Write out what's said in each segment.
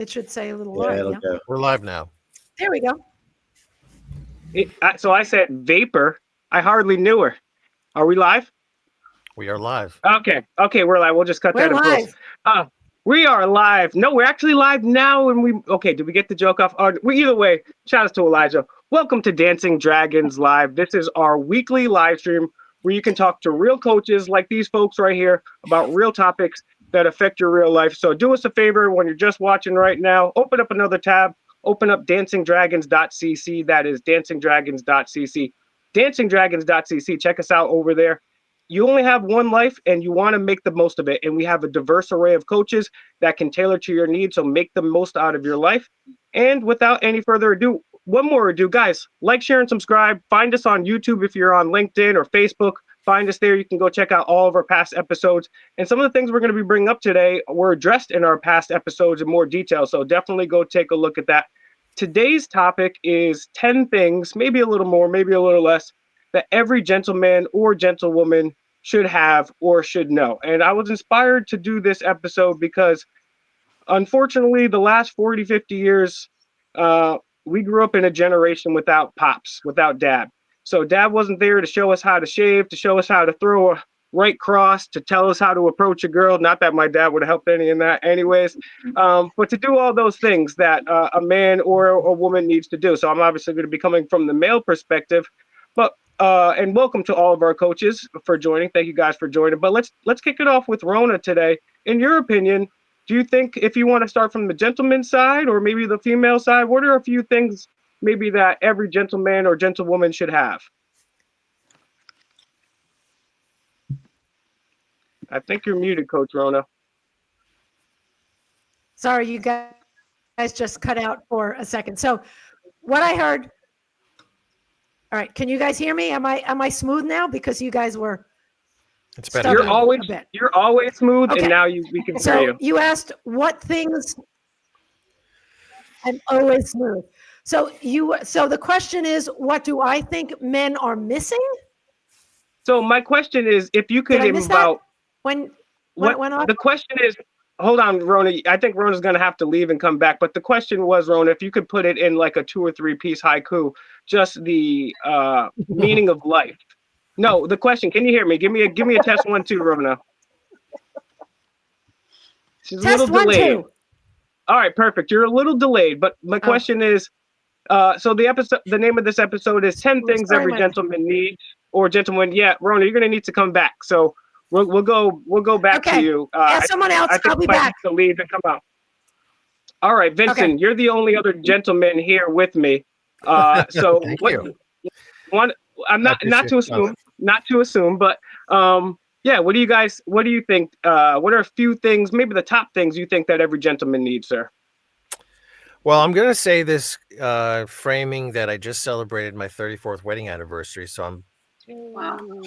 It should say a little Yeah, live. it'll Yeah. go. We're live now. There we go. So I said vapor. I hardly knew her. Are we live? We are live. Okay, we're live. We'll just cut We're that in post. live. We are live. No, we're actually live now. And did we get the joke off? Either way, shout out to Elijah. Welcome to Dancing Dragons Live. This is our weekly live stream where you can talk to real coaches like these folks right here about real topics that affect your real life. So do us a favor when you're just watching right now, open up another tab, open up dancingdragons.cc. That is dancingdragons.cc. Dancingdragons.cc. Check us out over there. You only have one life and you want to make the most of it. And we have a diverse array of coaches that can tailor to your needs. So make the most out of your life. And without any further ado, guys, like, share, and subscribe. Find us on YouTube if you're on LinkedIn or Facebook. Find us there. You can go check out all of our past episodes. And some of the things we're going to be bringing up today were addressed in our past episodes in more detail. So definitely go take a look at that. Today's topic is 10 things, maybe a little more, maybe a little less, that every gentleman or gentlewoman should have or should know. And I was inspired to do this episode because unfortunately, the last 40, 50 years, we grew up in a generation without pops, without dad. So dad wasn't there to show us how to shave, to show us how to throw a right cross, to tell us how to approach a girl. Not that my dad would have helped any in that anyways, but to do all those things that a man or a woman needs to do. So I'm obviously going to be coming from the male perspective, but and welcome to all of our coaches for joining. Thank you guys for joining. But let's kick it off with Rona today. In your opinion, do you think, if you want to start from the gentleman side or maybe the female side, what are a few things maybe that every gentleman or gentlewoman should have? I think you're muted, Coach Rona. Sorry, you guys just cut out for a second. So what I heard. All right, can you guys hear me? Am I smooth now? Because you guys were. It's better. You're always smooth, okay. And now we can hear you. You asked what things. I'm always smooth. So the question is, what do I think men are missing? So my question is, if you could about when it went off? The question is, hold on, Rona. I think Rona's going to have to leave and come back. But the question was, Rona, if you could put it in like a 2 or 3 piece haiku, just the meaning of life. No, the question. Can you hear me? Give me a test 1, 2, Rona. She's test a little 1, delayed. 2. All right, perfect. You're a little delayed, but my question is, so the name of this episode is 10 things every gentleman needs or gentleman. Yeah, Rona, you're going to need to come back. So we'll go back to you. Someone else. I'll be back. To leave and come out. All right, Vincent, You're the only other gentleman here with me. So I'm not to assume, but what do you think? What are a few things, maybe the top things you think that every gentleman needs, sir? Well, I'm going to say this framing that I just celebrated my 34th wedding anniversary. So I'm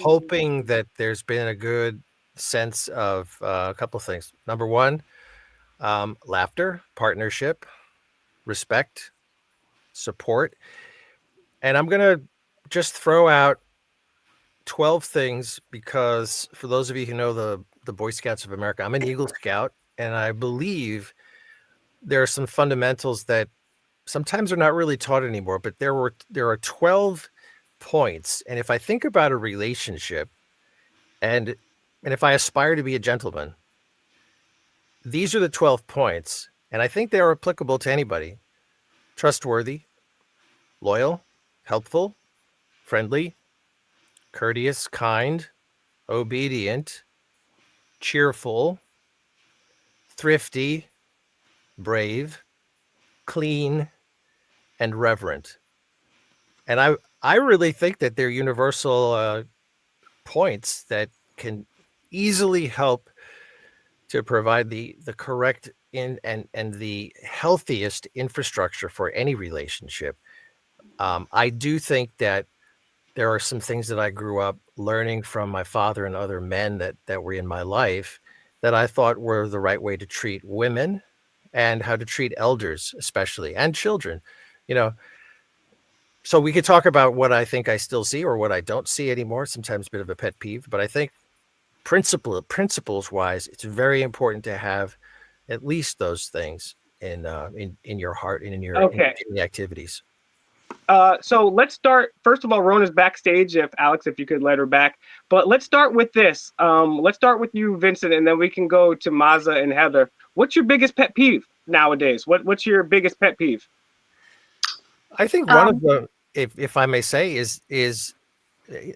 hoping that there's been a good sense of a couple of things. Number one, laughter, partnership, respect, support. And I'm going to just throw out 12 things because for those of you who know the Boy Scouts of America, I'm an Eagle Scout, and I believe there are some fundamentals that sometimes are not really taught anymore, but there are 12 points. And if I think about a relationship and if I aspire to be a gentleman, these are the 12 points. And I think they are applicable to anybody. Trustworthy, loyal, helpful, friendly, courteous, kind, obedient, cheerful, thrifty, brave, clean, and reverent. And I really think that they're universal points that can easily help to provide the correct and the healthiest infrastructure for any relationship. I do think that there are some things that I grew up learning from my father and other men that were in my life that I thought were the right way to treat women and how to treat elders, especially, and children, So we could talk about what I think I still see or what I don't see anymore. Sometimes a bit of a pet peeve, but I think principles wise, it's very important to have at least those things in your heart and in your Okay. daily activities. So let's start. First of all, Rona's backstage. If Alex, if you could let her back. But let's start with this. Let's start with you, Vincent, and then we can go to Maza and Heather. What's your biggest pet peeve nowadays? What's your biggest pet peeve? I think one of the, if I may say, is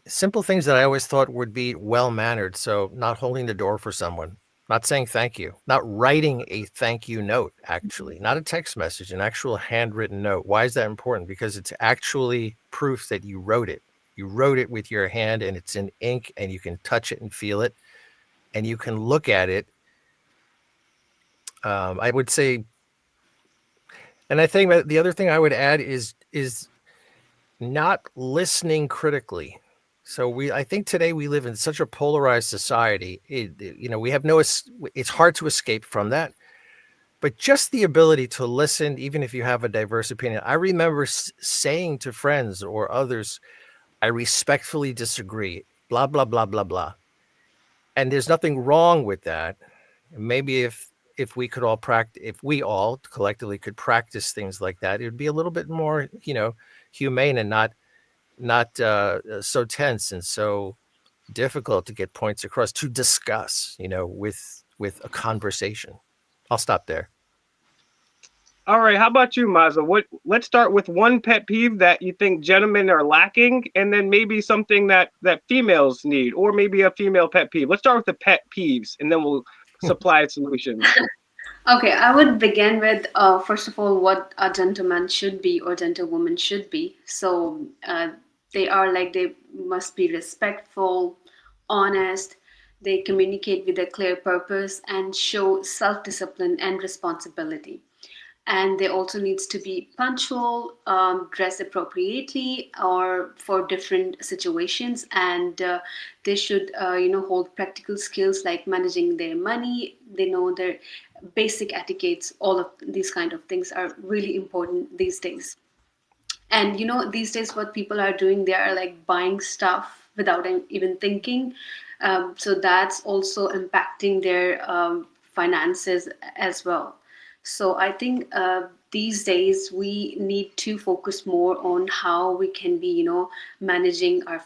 simple things that I always thought would be well mannered. So not holding the door for someone, not saying thank you, not writing a thank you note, actually, not a text message, an actual handwritten note. Why is that important? Because it's actually proof that you wrote it. You wrote it with your hand and it's in ink and you can touch it and feel it and you can look at it. I would say, and I think that the other thing I would add is not listening critically. So I think today we live in such a polarized society. We have it's hard to escape from that. But just the ability to listen, even if you have a diverse opinion. I remember saying to friends or others, I respectfully disagree, blah, blah, blah, blah, blah. And there's nothing wrong with that. Maybe if we could all practice, if we all collectively could practice things like that, it would be a little bit more, humane and not so tense and so difficult to get points across, to discuss, with a conversation. I'll stop there. All right. How about you, Maza? Let's start with one pet peeve that you think gentlemen are lacking, and then maybe something that females need, or maybe a female pet peeve. Let's start with the pet peeves, and then we'll supply solutions. Okay, I would begin with first of all what a gentleman should be or gentlewoman should be. So they must be respectful, honest. They communicate with a clear purpose and show self-discipline and responsibility. And they also needs to be punctual, dress appropriately or for different situations, and they should hold practical skills like managing their money. They know their basic etiquettes. All of these kind of things are really important these days. And these days what people are doing, they are like buying stuff without even thinking. So that's also impacting their finances as well. So I think these days we need to focus more on how we can be managing our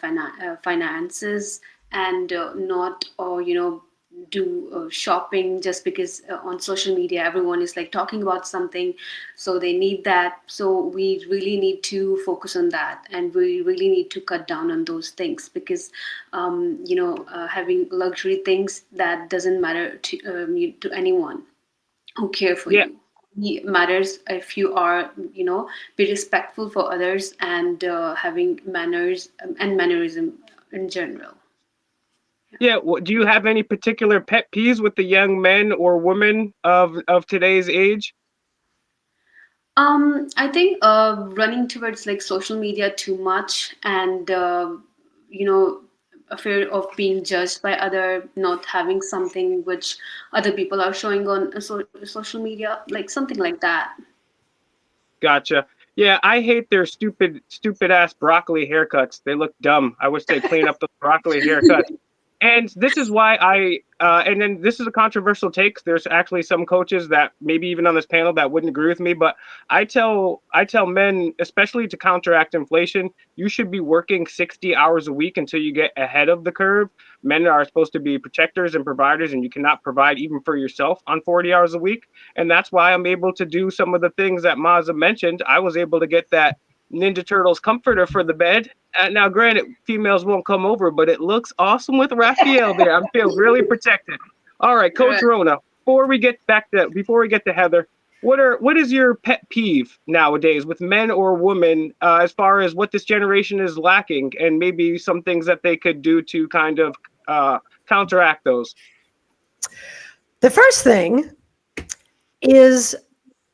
finances, and not do shopping just because on social media everyone is like talking about something, so they need that. So we really need to focus on that, and we really need to cut down on those things, because having luxury things, that doesn't matter to anyone who care for Yeah. you. It matters if you are be respectful for others, and having manners and mannerism in general. Yeah. Do you have any particular pet peeves with the young men or women of today's age? I think running towards like social media too much, and you know, a fear of being judged by other, not having something which other people are showing on social media, like something like that. Gotcha. Yeah, I hate their stupid ass broccoli haircuts. They look dumb. I wish they'd clean up the broccoli haircuts. And this is why and then this is a controversial take. There's actually some coaches that maybe even on this panel that wouldn't agree with me, but I tell men, especially to counteract inflation, you should be working 60 hours a week until you get ahead of the curve. Men are supposed to be protectors and providers, and you cannot provide even for yourself on 40 hours a week. And that's why I'm able to do some of the things that Maza mentioned. I was able to get that Ninja Turtles comforter for the bed. Now, granted, females won't come over, but it looks awesome with Raphael there. I feel really protected. All right, Coach Right. Rona. Before we get to Heather, what is your pet peeve nowadays with men or women, as far as what this generation is lacking, and maybe some things that they could do to kind of counteract those? The first thing is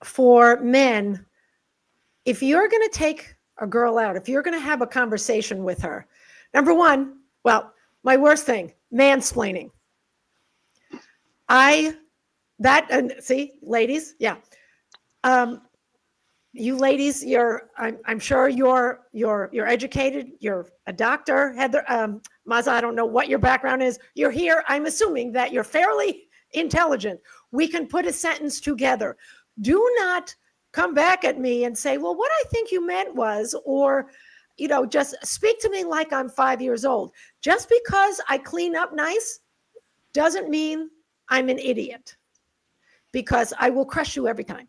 for men, if you're going to take a girl out, if you're going to have a conversation with her, number one, well, my worst thing, mansplaining. And see, ladies, yeah. You ladies, I'm sure you're educated. You're a doctor, Heather. Maza, I don't know what your background is. You're here. I'm assuming that you're fairly intelligent. We can put a sentence together. do not come back at me and say, well, what I think you meant was, or, just speak to me like I'm 5 years old. Just because I clean up nice doesn't mean I'm an idiot, because I will crush you every time,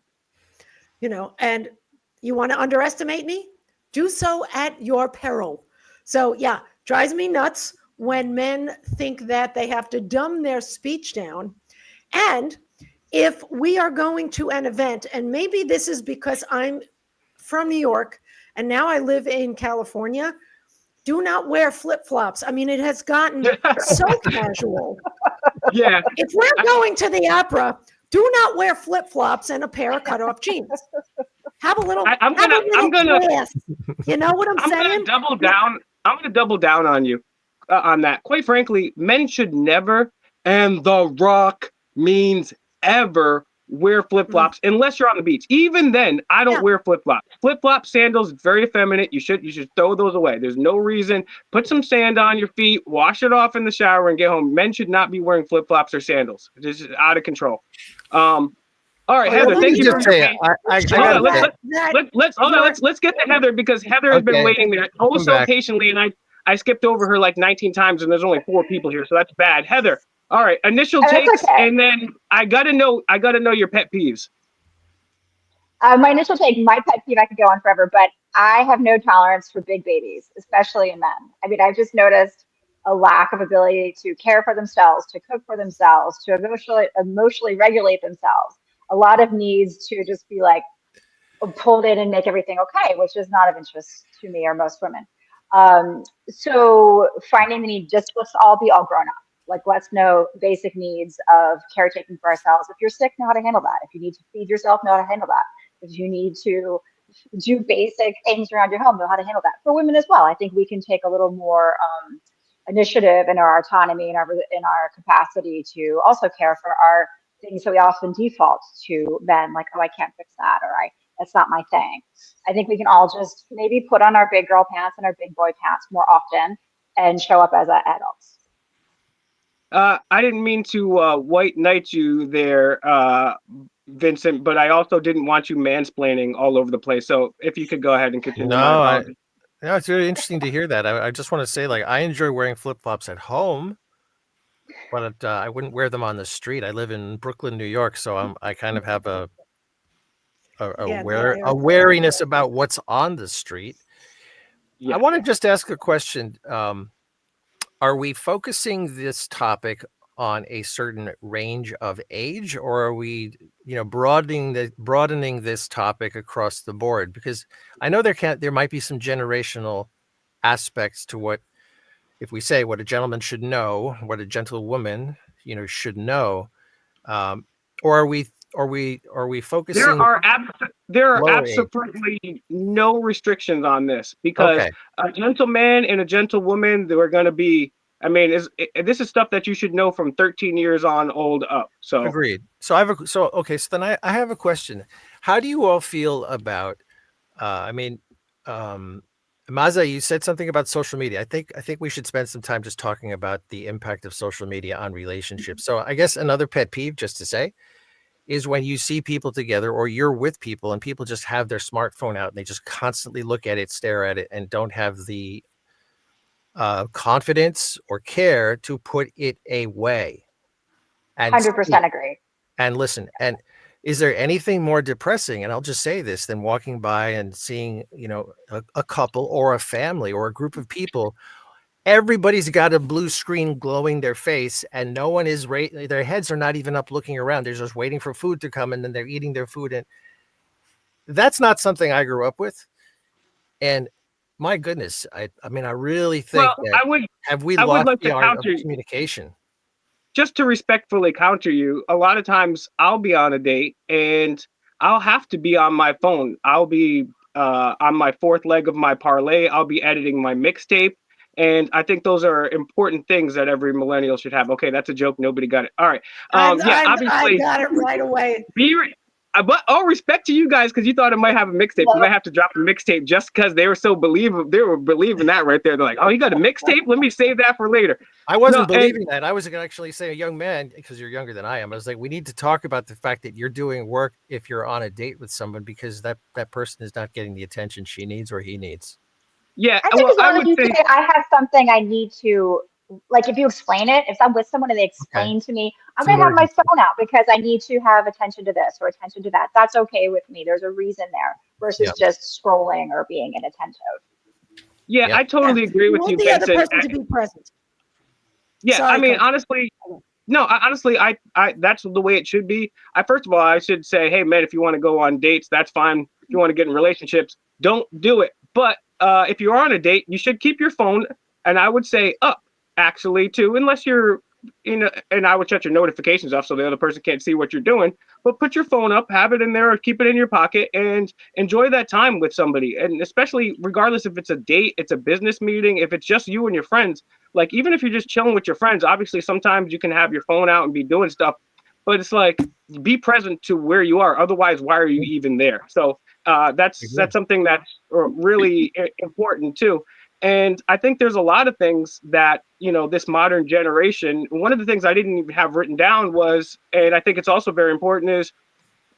and you want to underestimate me? Do so at your peril. So yeah, drives me nuts when men think that they have to dumb their speech down. And if we are going to an event, and maybe this is because I'm from New York and now I live in California, do not wear flip-flops. I mean, it has gotten so casual. Yeah. If we're going to the opera, do not wear flip-flops and a pair of cut-off jeans. Have a little, I'm gonna class. You know what I'm saying? I'm gonna double down on you on that. Quite frankly, men should never, and The Rock means ever, wear flip-flops unless you're on the beach. Even then, I don't wear flip-flops. Flip-flop sandals, very effeminate. You should throw those away. There's no reason. Put some sand on your feet, wash it off in the shower, and get home. Men should not be wearing flip-flops or sandals. This is out of control. All right, Heather, thank you for your let's get to Heather, because Heather has been waiting there so patiently, and I skipped over her like 19 times, and there's only 4 people here, so that's bad. Heather, all right, initial takes, and then I gotta know your pet peeves. My initial take, my pet peeve, I could go on forever, but I have no tolerance for big babies, especially in men. I mean, I've just noticed a lack of ability to care for themselves, to cook for themselves, to emotionally regulate themselves. A lot of needs to just be like pulled in and make everything okay, which is not of interest to me or most women. So finding the need, just let's all be all grown up. Like, let's know basic needs of caretaking for ourselves. If you're sick, know how to handle that. If you need to feed yourself, know how to handle that. If you need to do basic things around your home, know how to handle that. For women as well, I think we can take a little more initiative in our autonomy and in our capacity to also care for our things that we often default to men, like, oh, I can't fix that, or that's not my thing. I think we can all just maybe put on our big girl pants and our big boy pants more often and show up as adults. I didn't mean to white knight you there, Vincent, but I also didn't want you mansplaining all over the place. So if you could go ahead and continue. No, it's really interesting to hear that. I just want to say, like, I enjoy wearing flip-flops at home, but I wouldn't wear them on the street. I live in Brooklyn, New York, so I kind of have a wariness about what's on the street. Yeah. I want to just ask a question. Are we focusing this topic on a certain range of age, or are we, broadening this topic across the board? Because I know there might be some generational aspects to what, if we say what a gentleman should know, what a gentlewoman, should know, or are we focusing? There are absolutely no restrictions on this, because a gentleman and a gentlewoman, they are going to be. I mean, this is stuff that you should know from 13 years on old up. So agreed. So then I have a question. How do you all feel about? Maza, you said something about social media. I think we should spend some time just talking about the impact of social media on relationships. So I guess another pet peeve, just to say, is when you see people together, or you're with people and people just have their smartphone out and they just constantly look at it, stare at it, and don't have the confidence or care to put it away. 100% agree. And listen, and is there anything more depressing, and I'll just say this, than walking by and seeing, a couple or a family or a group of people, everybody's got a blue screen glowing their face, and no one is their heads are not even up looking around. They're just waiting for food to come, and then they're eating their food. And that's not something I grew up with. And my goodness, I really think have we lost the art of communication? Just to respectfully counter you, a lot of times I'll be on a date and I'll have to be on my phone. I'll be on my 4th leg of my parlay. I'll be editing my mixtape. And I think those are important things that every millennial should have. Okay, that's a joke. Nobody got it. All right. I got it right away. But all respect to you guys because you thought it might have a mixtape. You might have to drop a mixtape just because they were so believing that right there. They're like, oh, you got a mixtape? Let me save that for later. I wasn't No, and- believing that. I was going to actually say, a young man, because you're younger than I am. I was like, we need to talk about the fact that you're doing work if you're on a date with someone because that person is not getting the attention she needs or he needs. Yeah, I think well, as long I as would you say, say I have something I need to, like if you explain it, if I'm with someone and they explain to me, I'm It's going an to have my urgency. phone out because I need to have attention to this or attention to that. That's okay with me. There's a reason there versus Yeah. just scrolling or being inattentive. yeah, Yeah. I totally agree You with want you, the other Benson. person to be present. Yeah, I Sorry, mean, Coach. honestly, no, honestly, I that's the way it should be. First of all, I should say, hey, man, if you want to go on dates, that's fine. If you want to get in relationships, don't do it. But if you're on a date, you should keep your phone, and I would say up, actually, too, unless you're, and I would shut your notifications off so the other person can't see what you're doing. But put your phone up, have it in there, or keep it in your pocket, and enjoy that time with somebody. And especially, regardless if it's a date, it's a business meeting, if it's just you and your friends, like even if you're just chilling with your friends, obviously sometimes you can have your phone out and be doing stuff, but it's like be present to where you are. Otherwise, why are you even there? So that's something that's really important too. And I think there's a lot of things that this modern generation. One of the things I didn't even have written down was, and I think it's also very important, is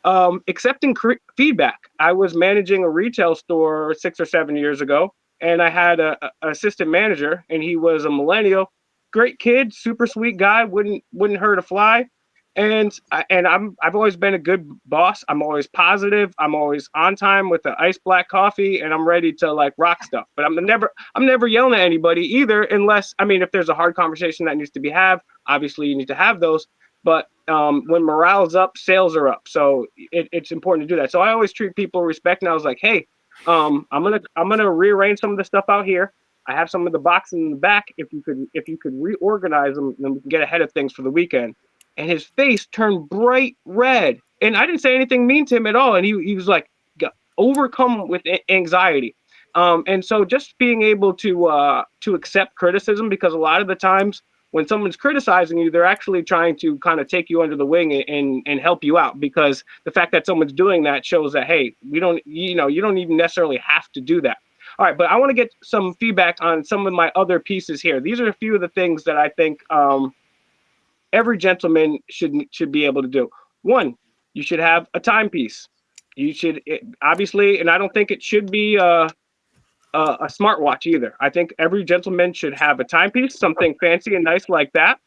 accepting feedback. I was managing a retail store 6 or 7 years ago, and I had a assistant manager, and he was a millennial, great kid, super sweet guy, wouldn't hurt a fly. And I've always been a good boss. I'm always positive. I'm always on time with the ice black coffee, and I'm ready to like rock stuff. But I'm never yelling at anybody either, unless I mean if there's a hard conversation that needs to be had. Obviously, you need to have those. But when morale's up, sales are up. So it's important to do that. So I always treat people with respect. And I was like, hey, I'm gonna rearrange some of the stuff out here. I have some of the boxes in the back. If you could reorganize them, then we can get ahead of things for the weekend. And his face turned bright red. And I didn't say anything mean to him at all. And he was like overcome with anxiety. And so just being able to accept criticism, because a lot of the times when someone's criticizing you, they're actually trying to kind of take you under the wing and help you out, because the fact that someone's doing that shows that, hey, you don't even necessarily have to do that. All right, but I want to get some feedback on some of my other pieces here. These are a few of the things that I think every gentleman should be able to do. One, you should have a timepiece. You should obviously, and I don't think it should be a smartwatch either. I think every gentleman should have a timepiece, something fancy and nice like that.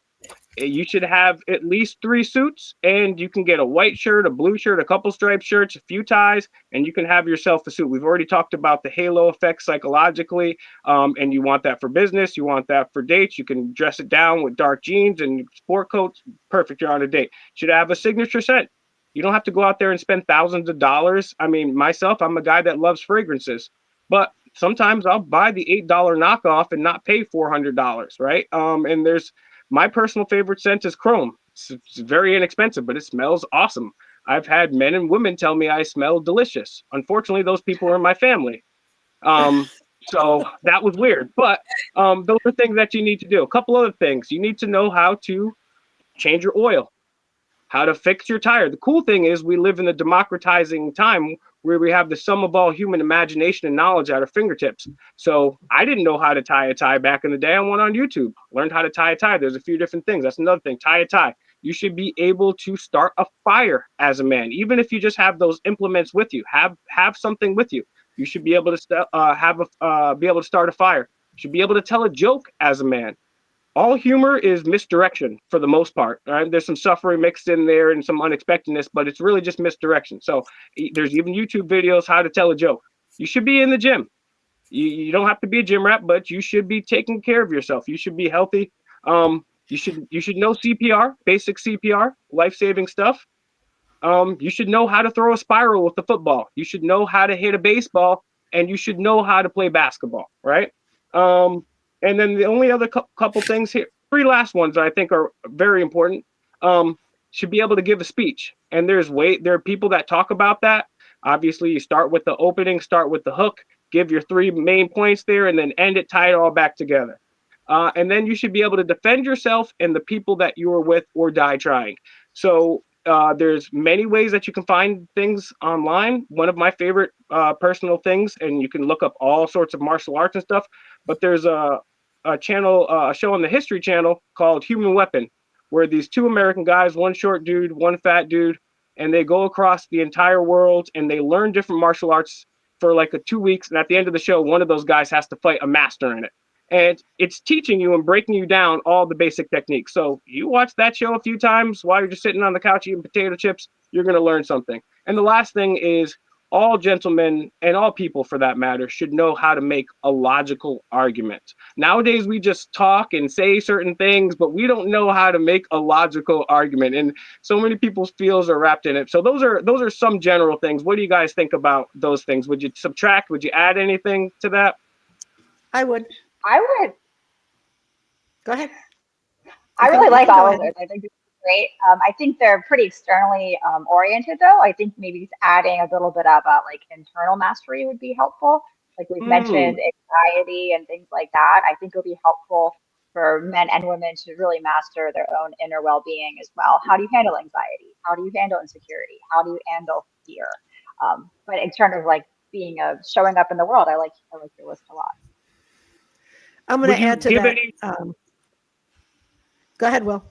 You should have at least 3 suits, and you can get a white shirt, a blue shirt, a couple striped shirts, a few ties, and you can have yourself a suit. We've already talked about the halo effect psychologically, and you want that for business. You want that for dates. You can dress it down with dark jeans and sport coats. Perfect. You're on a date. Should have a signature scent. You don't have to go out there and spend thousands of dollars. I mean, myself, I'm a guy that loves fragrances, but sometimes I'll buy the $8 knockoff and not pay $400, right? And there's my personal favorite scent is Chrome. It's very inexpensive, but it smells awesome. I've had men and women tell me I smell delicious. Unfortunately, those people are in my family. So that was weird. But those are things that you need to do. A couple other things. You need to know how to change your oil, how to fix your tire. The cool thing is we live in a democratizing time where we have the sum of all human imagination and knowledge at our fingertips. So I didn't know how to tie a tie back in the day. I went on YouTube, learned how to tie a tie. There's a few different things. That's another thing. Tie a tie. You should be able to start a fire as a man, even if you just have those implements with you. Have something with you. You should be able to be able to start a fire. You should be able to tell a joke as a man. All humor is misdirection for the most part. Right? There's some suffering mixed in there and some unexpectedness, but it's really just misdirection. So there's even YouTube videos how to tell a joke. You should be in the gym. You don't have to be a gym rat, but you should be taking care of yourself. You should be healthy. You should know CPR, basic CPR, life-saving stuff. You should know how to throw a spiral with the football. You should know how to hit a baseball, and you should know how to play basketball, right? And then the only other couple things here, 3 last ones that I think are very important. Should be able to give a speech, and there are people that talk about that. Obviously, you start with the opening, start with the hook, give your 3 main points there, and then end it, tie it all back together. And then you should be able to defend yourself and the people that you are with or die trying. So there's many ways that you can find things online. One of my favorite personal things, and you can look up all sorts of martial arts and stuff. But there's a channel, a show on the History Channel called Human Weapon, where these two American guys, one short dude, one fat dude, and they go across the entire world and they learn different martial arts for like 2 weeks. And at the end of the show, one of those guys has to fight a master in it. And it's teaching you and breaking you down all the basic techniques. So you watch that show a few times while you're just sitting on the couch eating potato chips, you're going to learn something. And the last thing is, all gentlemen and all people for that matter should know how to make a logical argument. Nowadays we just talk and say certain things, but we don't know how to make a logical argument, and so many people's feels are wrapped in it. So those are some general things. What do you guys think about those things? Would you subtract? Would you add anything to that? I would. I would. Go ahead. I Okay, really you like can go all of ahead. those. I think it's great. I think they're pretty externally oriented, though. I think maybe adding a little bit of like internal mastery would be helpful. Like we've mentioned anxiety and things like that. I think it'll be helpful for men and women to really master their own inner well-being as well. How do you handle anxiety? How do you handle insecurity? How do you handle fear? But in terms of like being showing up in the world, I like your list a lot. I'm going Would to you add to give that. any? Go ahead, Will.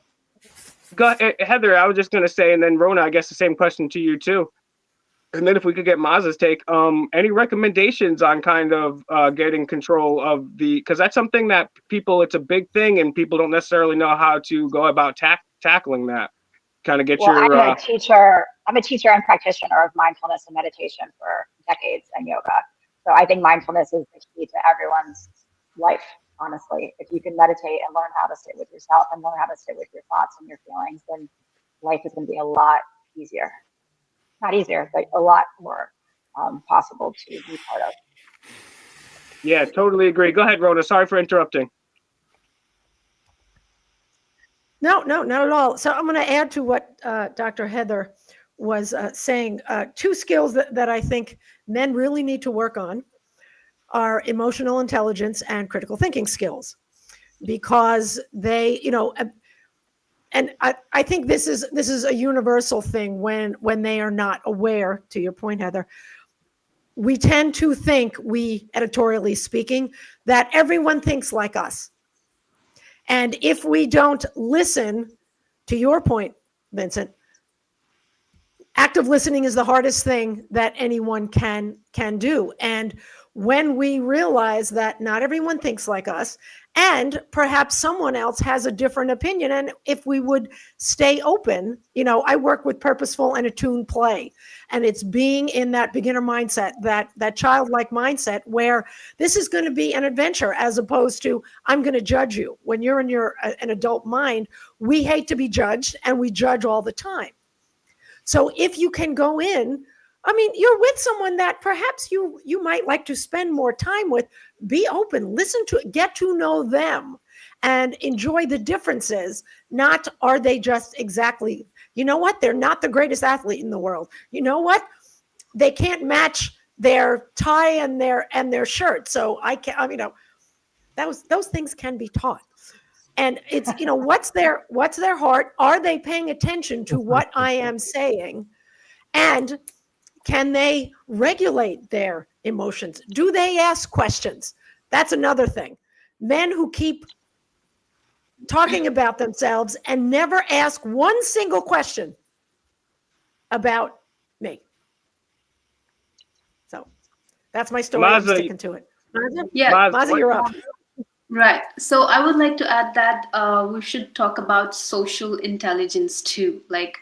Go ahead, Heather. I was just going to say, and then Rona, I guess the same question to you too. And then if we could get Maz's take, any recommendations on kind of getting control of because that's something that it's a big thing and people don't necessarily know how to go about tackling that. Kind of get Well, your. I'm a teacher and practitioner of mindfulness and meditation for decades and yoga. So I think mindfulness is the key to everyone's life, honestly. If you can meditate and learn how to sit with yourself and learn how to sit with your thoughts and your feelings, then life is going to be a lot easier. Not easier, but a lot more possible to be part of. Yeah, totally agree. Go ahead, Rhoda. Sorry for interrupting. No, not at all. So I'm going to add to what Dr. Heather was saying. Two skills that I think men really need to work on are emotional intelligence and critical thinking skills, because they, and I think this is a universal thing when they are not aware, to your point, Heather. We tend to think, editorially speaking, that everyone thinks like us. And if we don't listen, to your point, Vincent, active listening is the hardest thing that anyone can do. And when we realize that not everyone thinks like us, and perhaps someone else has a different opinion, and if we would stay open, I work with purposeful and attuned play, and it's being in that beginner mindset, that childlike mindset, where this is going to be an adventure as opposed to I'm going to judge you. When you're in an adult mind, we hate to be judged, and we judge all the time. So if you can go in, you're with someone that perhaps you might like to spend more time with, be open, get to know them and enjoy the differences. Not, are they just exactly, they're not the greatest athlete in the world. You know what? They can't match their tie and their shirt. So I can't, those things can be taught. And it's, what's their heart? Are they paying attention to what I am saying? And can they regulate their emotions? Do they ask questions? That's another thing. Men who keep talking about themselves and never ask one single question about me. So that's my story. I'm sticking to it. Yeah. Maza, you're up. Right. So I would like to add that we should talk about social intelligence too. Like,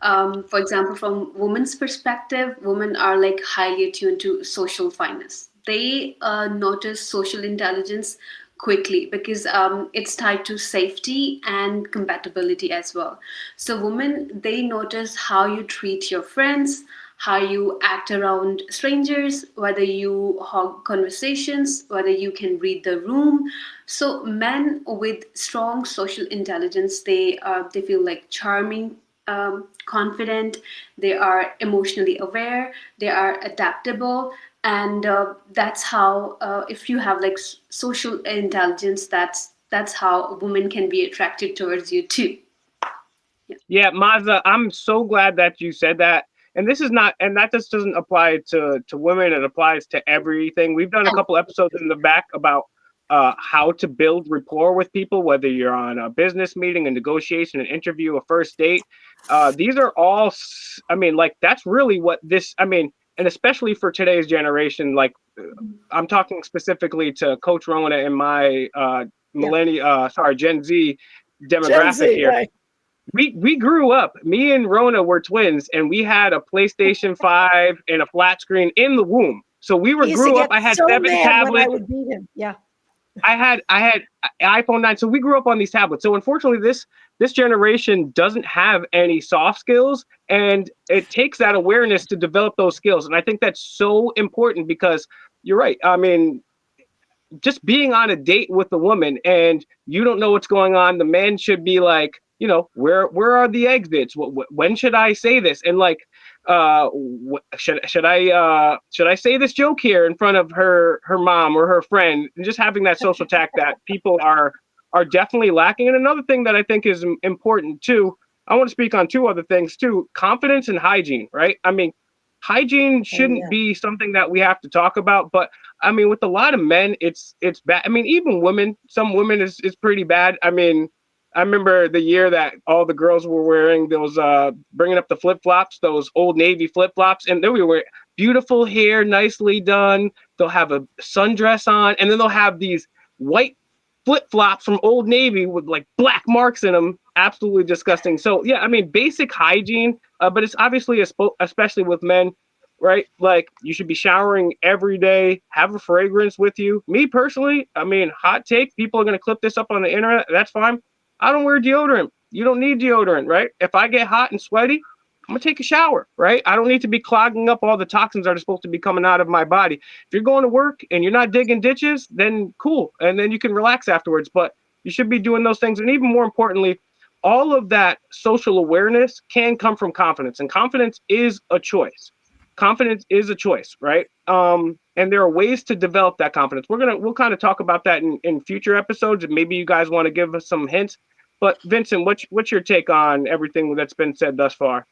for example, from women's perspective, women are like highly attuned to social fineness. They notice social intelligence quickly because it's tied to safety and compatibility as well. So women, they notice how you treat your friends, how you act around strangers, whether you hog conversations, whether you can read the room. So men with strong social intelligence, they feel like charming, confident, they are emotionally aware, they are adaptable, and that's how if you have like social intelligence, that's how women can be attracted towards you too. Yeah, Mazda, I'm so glad that you said that. And this is not, and that just doesn't apply to women. It applies to everything. We've done a couple episodes in the back about how to build rapport with people, whether you're on a business meeting, a negotiation, an interview, a first date. These are all, I mean, like that's really what this, I mean, and especially for today's generation, like I'm talking specifically to Coach Rona and my Yeah. Gen Z Gen demographic Z, here. right? We grew up. Me and Rona were twins, and we had a PlayStation 5 and a flat screen in the womb. So we were He used to grew up. get I had so 7 mad when I tablets. would beat him. Yeah. I had iPhone 9. So we grew up on these tablets. So unfortunately, this generation doesn't have any soft skills, and it takes that awareness to develop those skills. And I think that's so important because you're right. I mean, just being on a date with a woman and you don't know what's going on, the man should be like, you know, where are the exits? When should I say this? And like, should I say this joke here in front of her mom or her friend? And just having that social tact that people are definitely lacking. And another thing that I think is important too. I want to speak on 2 other things too: confidence and hygiene. Right? I mean, hygiene Oh, shouldn't yeah. be something that we have to talk about, but I mean, with a lot of men, it's bad. I mean, even women, some women is pretty bad. I mean, I remember the year that all the girls were wearing those, bringing up the flip flops, those Old Navy flip flops, and then we were beautiful hair, nicely done. They'll have a sundress on, and then they'll have these white flip flops from Old Navy with like black marks in them. Absolutely disgusting. So yeah, I mean, basic hygiene, but it's obviously especially with men, right? Like you should be showering every day, have a fragrance with you. Me personally, I mean, hot take, people are going to clip this up on the internet. That's fine. I don't wear deodorant. You don't need deodorant, right? If I get hot and sweaty, I'm going to take a shower, right? I don't need to be clogging up all the toxins that are supposed to be coming out of my body. If you're going to work and you're not digging ditches, then cool. And then you can relax afterwards. But you should be doing those things. And even more importantly, all of that social awareness can come from confidence. And confidence is a choice. Confidence is a choice, right? And there are ways to develop that confidence. We'll kind of talk about that in future episodes, and maybe you guys want to give us some hints. But Vincent, what's your take on everything that's been said thus far?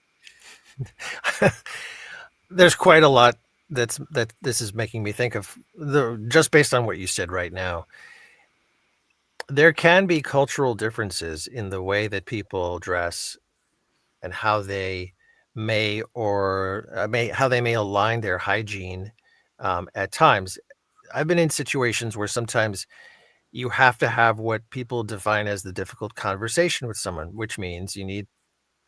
There's quite a lot that this is making me think of. Just based on what you said right now, there can be cultural differences in the way that people dress and how they may align their hygiene at times. I've been in situations where sometimes you have to have what people define as the difficult conversation with someone, which means you need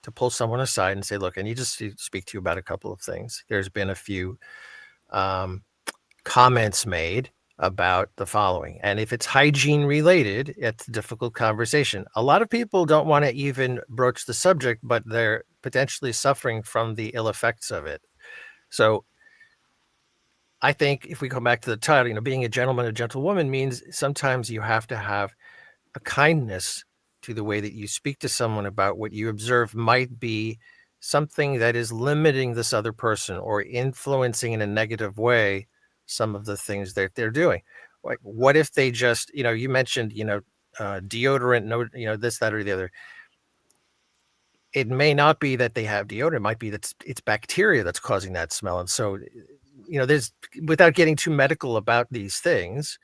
to pull someone aside and say, look, I need to speak to you about a couple of things. There's been a few comments made about the following. And if it's hygiene related, it's a difficult conversation. A lot of people don't want to even broach the subject, but they're potentially suffering from the ill effects of it. So I think if we come back to the title, being a gentleman, a gentlewoman means sometimes you have to have a kindness to the way that you speak to someone about what you observe might be something that is limiting this other person or influencing in a negative way some of the things that they're doing. Like, what if they just, you mentioned, deodorant, no, this, that, or the other. It may not be that they have deodorant. It might be that it's bacteria that's causing that smell. And so, there's, without getting too medical about these things,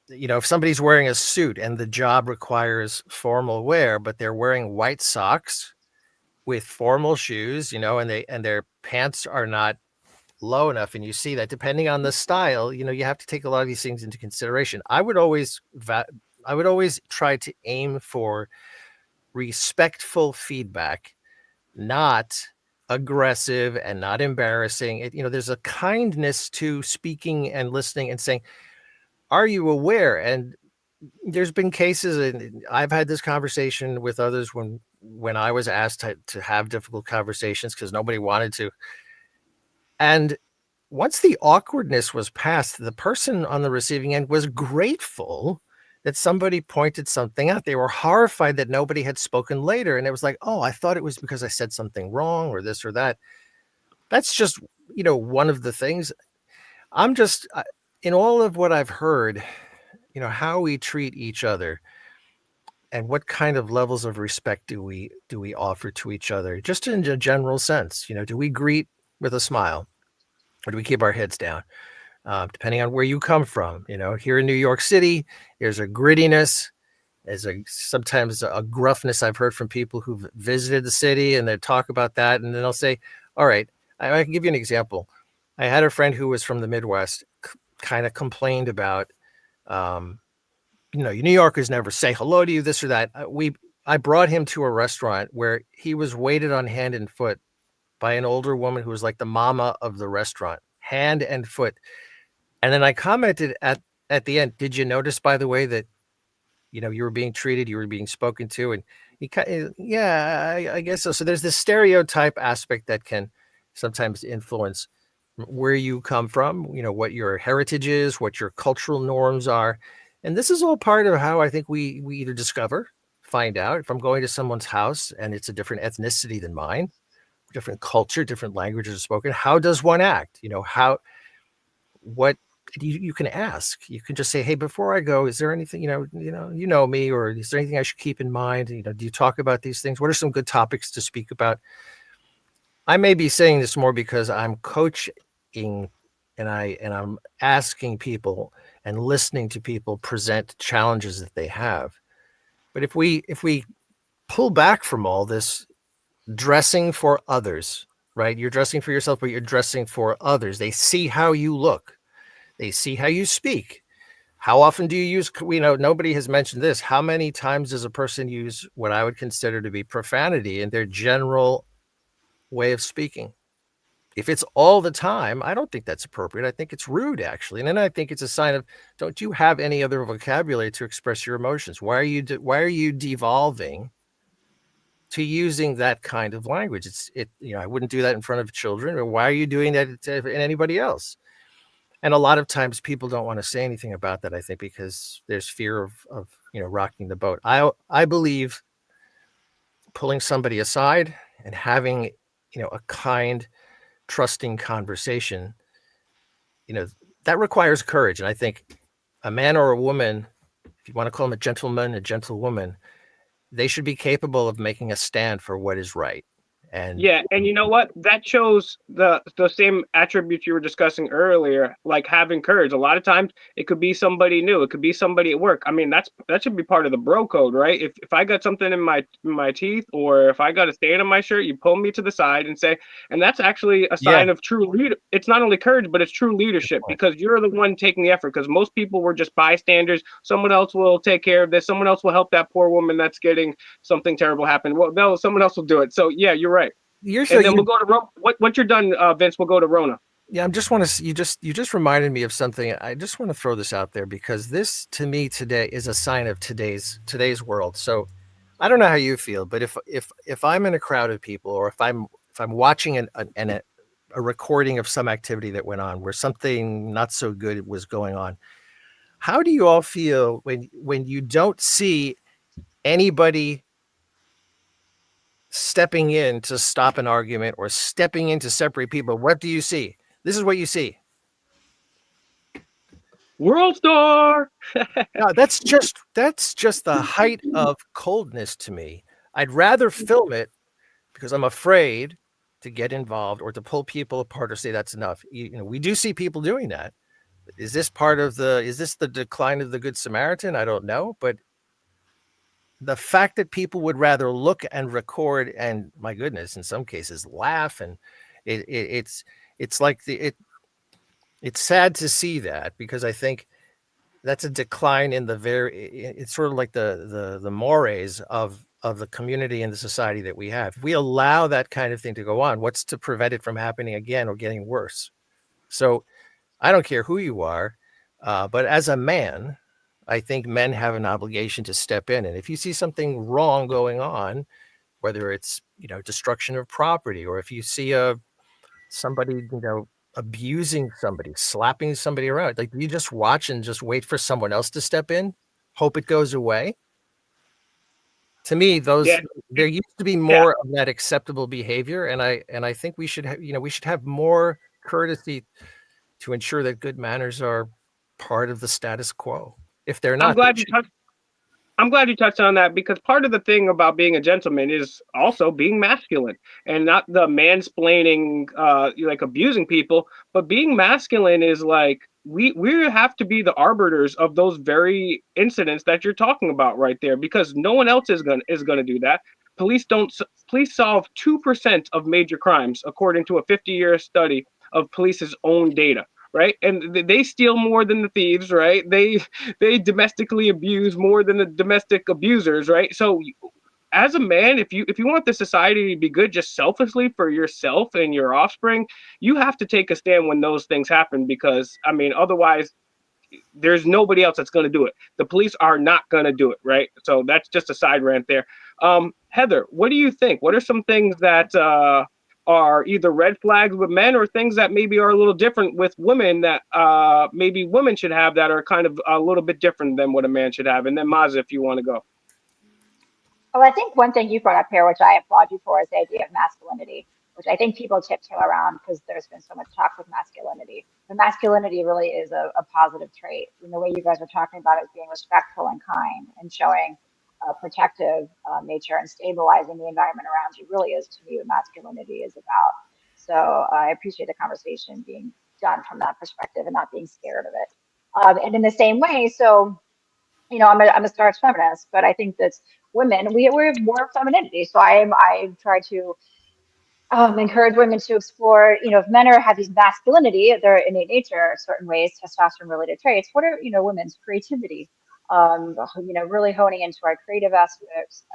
if somebody's wearing a suit and the job requires formal wear, but they're wearing white socks with formal shoes, and their pants are not low enough, and you see that depending on the style, you have to take a lot of these things into consideration. I would always try to aim for respectful feedback, not aggressive and not embarrassing. There's a kindness to speaking and listening and saying, are you aware? And there's been cases, and I've had this conversation with others when I was asked to have difficult conversations because nobody wanted to. And once the awkwardness was past, the person on the receiving end was grateful that somebody pointed something out. They were horrified that nobody had spoken later. And it was like, oh, I thought it was because I said something wrong or this or that. That's just, one of the things. I'm just, in all of what I've heard, how we treat each other, and what kind of levels of respect do we offer to each other, just in a general sense? Do we greet with a smile, or do we keep our heads down? Depending on where you come from, here in New York City, there's a grittiness, there's sometimes a gruffness. I've heard from people who've visited the city, and they talk about that, and then they'll say, all right, I can give you an example. I had a friend who was from the Midwest, kind of complained about, you New Yorkers never say hello to you, this or that. I brought him to a restaurant where he was waited on hand and foot by an older woman who was like the mama of the restaurant, hand and foot. And then I commented at the end, did you notice, by the way, that you were being treated, you were being spoken to? And yeah, I guess so. So there's this stereotype aspect that can sometimes influence where you come from, what your heritage is, what your cultural norms are. And this is all part of how I think we either discover, find out. If I'm going to someone's house and it's a different ethnicity than mine, different culture, different languages are spoken, how does one act? What you can ask. You can just say, hey, before I go, is there anything, you know me, or is there anything I should keep in mind? Do you talk about these things? What are some good topics to speak about? I may be saying this more because I'm coaching, and I'm asking people and listening to people present challenges that they have. But if we pull back from all this dressing for others, right? You're dressing for yourself, but you're dressing for others. They see how you look. They see how you speak. How often do you use, nobody has mentioned this. How many times does a person use what I would consider to be profanity in their general way of speaking? If it's all the time, I don't think that's appropriate. I think it's rude, actually. And then I think it's a sign of, don't you have any other vocabulary to express your emotions? Why are you devolving to using that kind of language? I wouldn't do that in front of children. Or why are you doing that in anybody else? And a lot of times people don't want to say anything about that, I think, because there's fear of rocking the boat. I believe pulling somebody aside and having, a kind, trusting conversation, that requires courage. And I think a man or a woman, if you want to call them a gentleman, a gentlewoman, they should be capable of making a stand for what is right. And yeah, and you know what? That shows the same attributes you were discussing earlier, like having courage. A lot of times it could be somebody new, it could be somebody at work. I mean, that should be part of the bro code, right? If I got something in my teeth, or if I got a stain on my shirt, you pull me to the side and say, and that's actually a sign of true leader. It's not only courage, but it's true leadership, because you're the one taking the effort. Because most people were just bystanders. Someone else will take care of this. Someone else will help that poor woman that's getting something terrible happen. Well, no, someone else will do it. So yeah, you're right. And then we'll go to once you're done, Vince. We'll go to Rona. Yeah, I just want to. You just reminded me of something. I just want to throw this out there, because this, to me, today is a sign of today's world. So, I don't know how you feel, but if I'm in a crowd of people, or if I'm watching a recording of some activity that went on where something not so good was going on, how do you all feel when you don't see anybody stepping in to stop an argument or stepping in to separate people? What do you see? This is what you see. World Star. No, that's just the height of coldness to me. I'd rather film it because I'm afraid to get involved or to pull people apart or say that's enough. We do see people doing that. Is this the decline of the Good Samaritan? I don't know, but the fact that people would rather look and record and, my goodness, in some cases laugh, and it's like it's sad to see that, because I think that's a decline in it's sort of like the mores of the community and the society that we have. If we allow that kind of thing to go on, what's to prevent it from happening again or getting worse? So I don't care who you are, but as a man, I think men have an obligation to step in. And if you see something wrong going on, whether it's, destruction of property, or if you see somebody, abusing somebody, slapping somebody around, like, you just watch and just wait for someone else to step in, hope it goes away. To me, there used to be more of that acceptable behavior. And I think we should have more courtesy to ensure that good manners are part of the status quo. If they're not, I'm glad you touched on that because part of the thing about being a gentleman is also being masculine and not the mansplaining, like abusing people, but being masculine is like we have to be the arbiters of those very incidents that you're talking about right there because no one else is gonna do that. Police don't police solve 2% of major crimes according to a 50-year study of police's own data, right? And they steal more than the thieves, right? They domestically abuse more than the domestic abusers, right? So as a man, if you want the society to be good just selfishly for yourself and your offspring, you have to take a stand when those things happen because I mean otherwise there's nobody else that's going to do it. The police are not going to do it, right? So that's just a side rant there. Heather, what do you think? What are some things that are either red flags with men or things that maybe are a little different with women that maybe women should have that are kind of a little bit different than what a man should have? And then Maza, if you want to go. Oh, I think one thing you brought up here, which I applaud you for, is the idea of masculinity, which I think people tiptoe around because there's been so much talk with masculinity. But masculinity really is a positive trait. And the way you guys are talking about it is being respectful and kind and showing a protective nature and stabilizing the environment around you really is to me what masculinity is about. So I appreciate the conversation being done from that perspective and not being scared of it. And in the same way, so I'm a starch feminist, but I think that women, we're more femininity. So I try to encourage women to explore, if men have these masculinity, their innate nature, certain ways, testosterone related traits, what are, women's creativity, really honing into our creative aspects,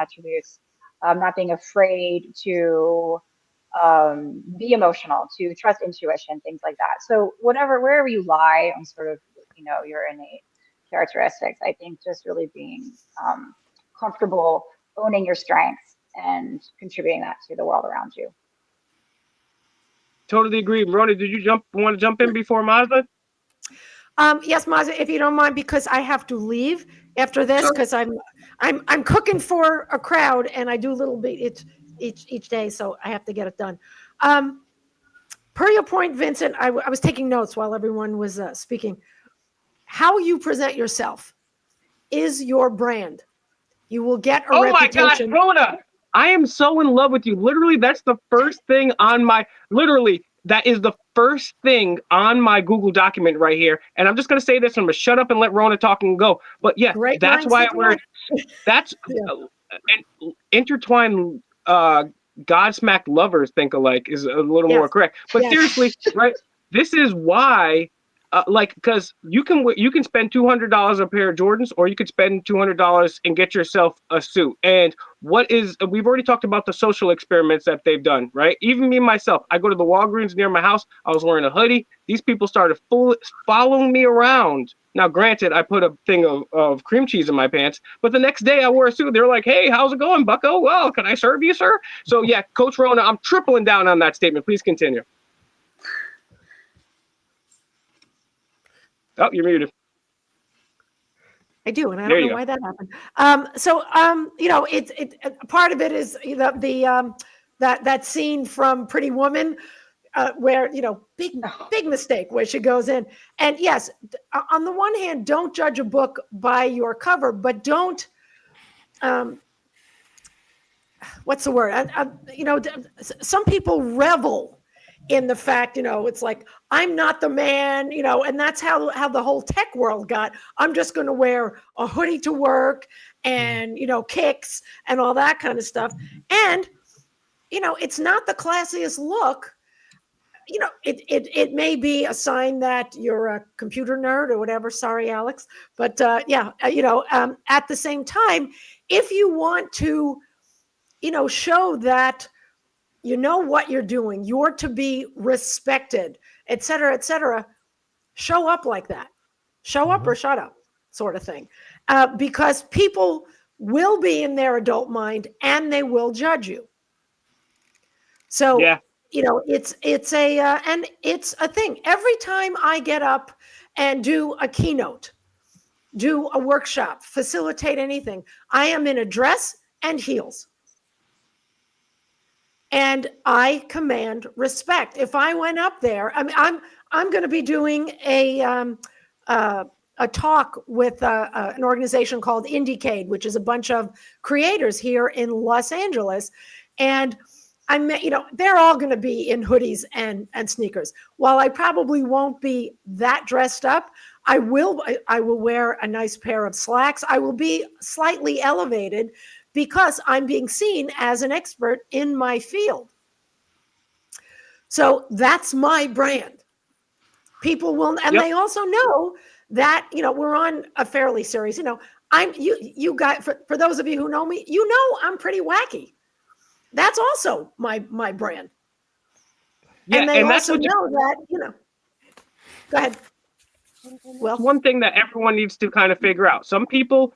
attributes, not being afraid to be emotional, to trust intuition, things like that. So wherever you lie on sort of, your innate characteristics, I think just really being comfortable owning your strengths and contributing that to the world around you. Totally agree. Roni, did you want to jump in before Maza? Yes, Maza, if you don't mind, because I have to leave after this, Sure. because I'm cooking for a crowd, and I do a little bit each day, so I have to get it done. Per your point, Vincent, I was taking notes while everyone was speaking. How you present yourself is your brand. You will get a Oh my gosh, reputation. Rona, I am so in love with you. Literally, that's the first thing on my, literally, that is the first thing on my Google document right here. And I'm just going to say this, I'm going to shut up and let Rona talk and go. But yeah, Great that's minds why think we're, alike. that's Yeah. intertwined, Godsmack lovers think alike is a little more Yes. correct. But Yes. seriously, right? This is why because you can spend $200 a pair of Jordans, or you could spend $200 and get yourself a suit. And we've already talked about the social experiments that they've done, right? Even me myself, I go to the Walgreens near my house. I was wearing a hoodie. These people started following me around. Now, granted, I put a thing of cream cheese in my pants, but the next day I wore a suit. They're like, "Hey, how's it going, Bucko? Well, can I serve you, sir?" So yeah, Coach Rona, I'm tripling down on that statement. Please continue. Oh, you're muted. I do, and I There don't know you go. why that happened. Part of it is that scene from Pretty Woman, where big mistake where she goes in, and yes, on the one hand, don't judge a book by your cover, but don't what's the word? Some people revel in the fact, it's like, I'm not the man, and that's how the whole tech world got. I'm just going to wear a hoodie to work and, kicks and all that kind of stuff. And, it's not the classiest look. It may be a sign that you're a computer nerd or whatever. Sorry, Alex. But at the same time, if you want to, show that you know what you're doing, you're to be respected, et cetera, show up like that. Show up or shut up, sort of thing. Because people will be in their adult mind and they will judge you. So, Yeah. it's a thing. Every time I get up and do a keynote, do a workshop, facilitate anything, I am in a dress and heels. And I command respect. If I went up there, I mean, I'm going to be doing a a talk with an organization called Indiecade, which is a bunch of creators here in Los Angeles. And I met, they're all going to be in hoodies and sneakers. While I probably won't be that dressed up, I will wear a nice pair of slacks. I will be slightly elevated because I'm being seen as an expert in my field. So that's my brand. People will, and they also know that, we're on a fairly serious, you guys, for those of you who know me, I'm pretty wacky. That's also my brand. Yeah, and they and that's also what know that, go ahead. Well, one thing that everyone needs to kind of figure out. Some people,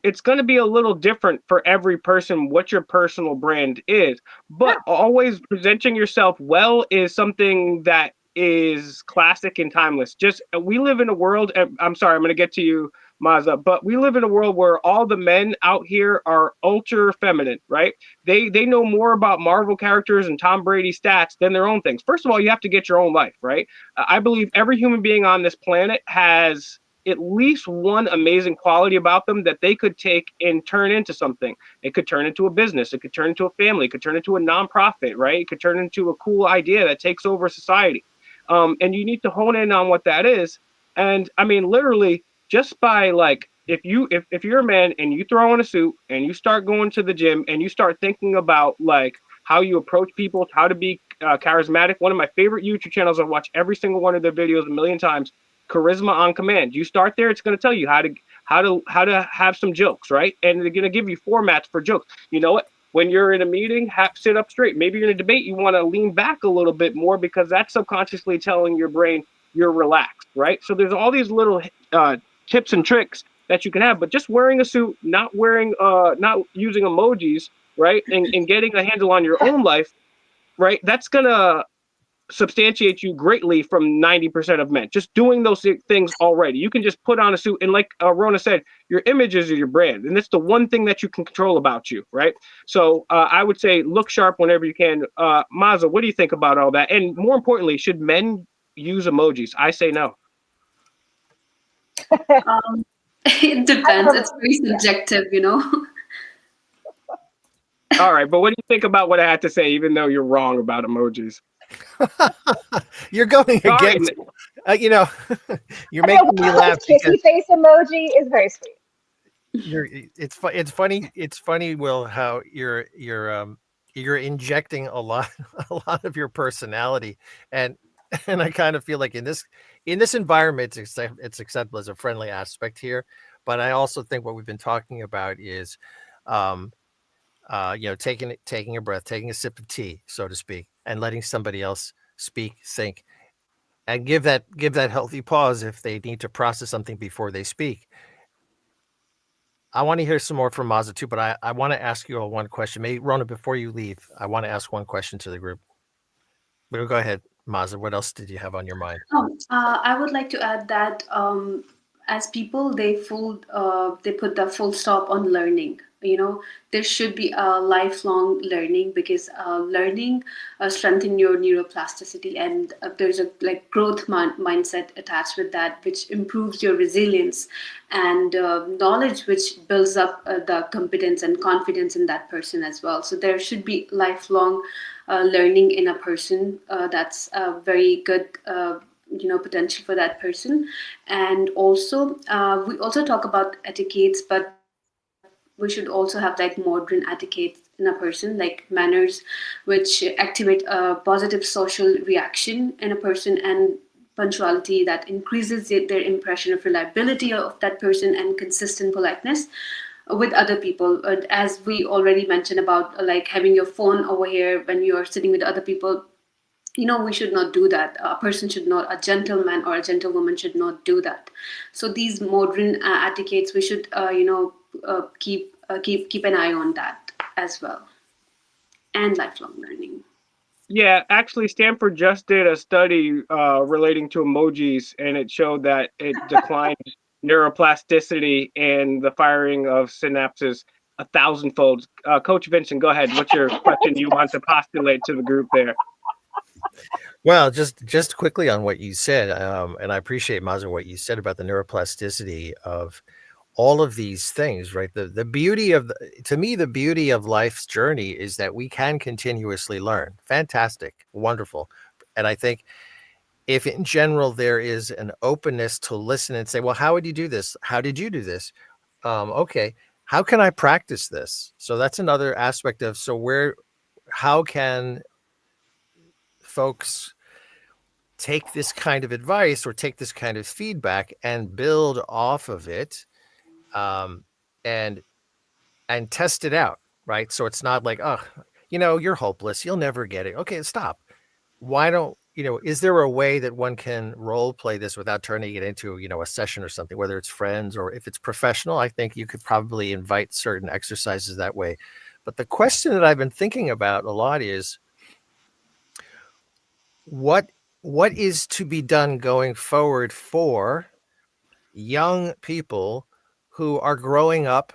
it's going to be a little different for every person what your personal brand is, but always presenting yourself well is something that is classic and timeless. Just we live in a world, I'm sorry, I'm going to get to you, Maza, but we live in a world where all the men out here are ultra feminine, right? They know more about Marvel characters and Tom Brady stats than their own things. First of all, you have to get your own life, right? I believe every human being on this planet has at least one amazing quality about them that they could take and turn into something. It could turn into a business. It could turn into a family. It could turn into a nonprofit, right? It could turn into a cool idea that takes over society. And you need to hone in on what that is. And I mean, literally, just by like, if you're a man and you throw on a suit and you start going to the gym and you start thinking about like how you approach people, how to be charismatic. One of my favorite YouTube channels, I watch every single one of their videos a million times. Charisma on Command. You start there, it's going to tell you how to have some jokes, right? And they're going to give you formats for jokes. You know what? When you're in a meeting, sit up straight. Maybe you're in a debate, you want to lean back a little bit more because that's subconsciously telling your brain you're relaxed, right? So there's all these little tips and tricks that you can have, but just wearing a suit, not using emojis, right? And getting a handle on your own life, right? That's going to substantiate you greatly from 90% of men. Just doing those things already. You can just put on a suit. And like Rona said, your image is your brand. And that's the one thing that you can control about you, right? So I would say look sharp whenever you can. Maza, what do you think about all that? And more importantly, should men use emojis? I say no. It depends. It's very subjective, All right, but what do you think about what I had to say, even though you're wrong about emojis? You're going against, you're making me laugh. Kissy face emoji is very sweet. It's funny. It's funny, Will, how you're injecting a lot of your personality, and I kind of feel like in this environment, it's acceptable as a friendly aspect here. But I also think what we've been talking about is, taking a breath, taking a sip of tea, so to speak, and letting somebody else speak, think, and give that healthy pause if they need to process something before they speak. I want to hear some more from Maza too, but I want to ask you all one question. Maybe Rona, before you leave, I want to ask one question to the group. But go ahead, Maza. What else did you have on your mind? I would like to add that as people, they put the full stop on learning. There should be a lifelong learning because learning strengthens your neuroplasticity, and there's a growth mindset attached with that, which improves your resilience and knowledge, which builds up the competence and confidence in that person as well. So there should be lifelong learning in a person. That's a very good potential for that person. And also we also talk about etiquettes, but we should also have modern etiquette in a person, like manners which activate a positive social reaction in a person, and punctuality that increases their impression of reliability of that person, and consistent politeness with other people. As we already mentioned about having your phone over here when you're sitting with other people, we should not do that. A gentleman or a gentlewoman should not do that. So these modern etiquettes, we should keep an eye on that as well, and lifelong learning. Yeah, actually, Stanford just did a study relating to emojis, and it showed that it declined neuroplasticity and the firing of synapses 1,000-fold. Coach Vincent, go ahead. What's your question you want to postulate to the group there? Well, just quickly on what you said, and I appreciate, Maza, what you said about the neuroplasticity of all of these things, right? The beauty of to me, the beauty of life's journey is that we can continuously learn. Fantastic, wonderful. And I think if in general there is an openness to listen and say, well, how would you do this? How did you do this? Okay, how can I practice this? So that's another aspect of, how can folks take this kind of advice or take this kind of feedback and build off of it, um, and test it out, right? So it's not like, oh, you're hopeless, you'll never get it. Okay, stop. Why don't is there a way that one can role play this without turning it into a session or something, whether it's friends or if it's professional? I think you could probably invite certain exercises that way. But the question that I've been thinking about a lot is, what is to be done going forward for young people who are growing up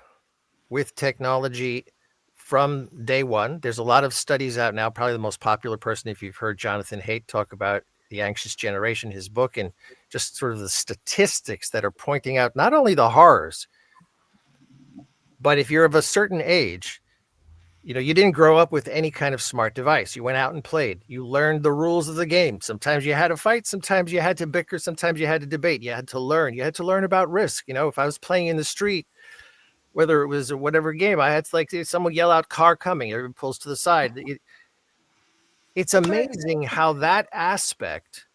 with technology from day one? There's a lot of studies out now. Probably the most popular person, if you've heard Jonathan Haidt talk about The Anxious Generation, his book, and just sort of the statistics that are pointing out not only the horrors, but if you're of a certain age, you didn't grow up with any kind of smart device. You went out and played. You learned the rules of the game. Sometimes you had to fight. Sometimes you had to bicker. Sometimes you had to debate. You had to learn. You had to learn about risk. If I was playing in the street, whether it was whatever game, I had to someone yell out "car coming," everyone pulls to the side. It's amazing how that aspect,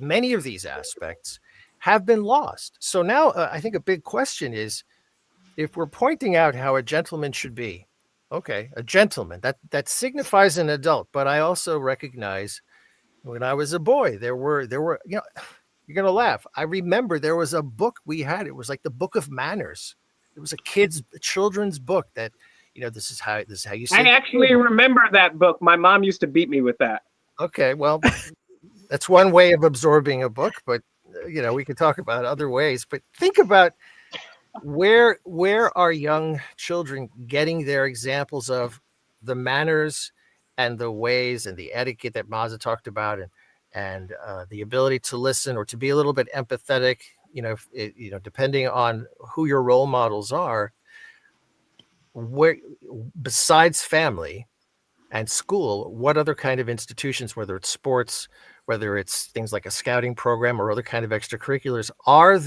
many of these aspects, have been lost. So now I think a big question is, if we're pointing out how a gentleman should be, okay, a gentleman, that signifies an adult. But I also recognize when I was a boy, there were you're gonna laugh. I remember there was a book we had. It was like the Book of Manners. It was a children's book that, this is how you say. I actually remember that book. My mom used to beat me with that. Okay, well, that's one way of absorbing a book, but we could talk about other ways. But think about where are young children getting their examples of the manners and the ways and the etiquette that Maza talked about, and the ability to listen or to be a little bit empathetic, depending on who your role models are, where besides family and school, what other kind of institutions, whether it's sports, whether it's things like a scouting program or other kind of extracurriculars, are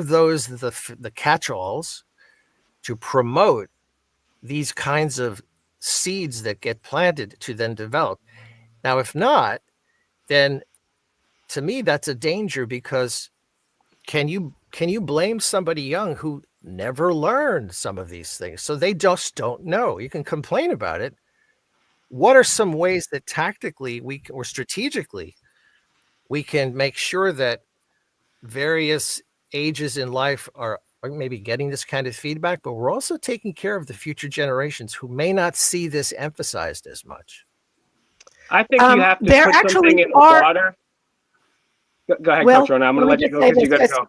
those the catch-alls to promote these kinds of seeds that get planted to then develop? Now, if not, then to me that's a danger, because can you blame somebody young who never learned some of these things? So they just don't know. You can complain about it. What are some ways that tactically or strategically we can make sure that various ages in life are maybe getting this kind of feedback, but we're also taking care of the future generations who may not see this emphasized as much? I think you have to put something in the water. Go ahead, Coach Rona. I'm going to let you go because you got to go.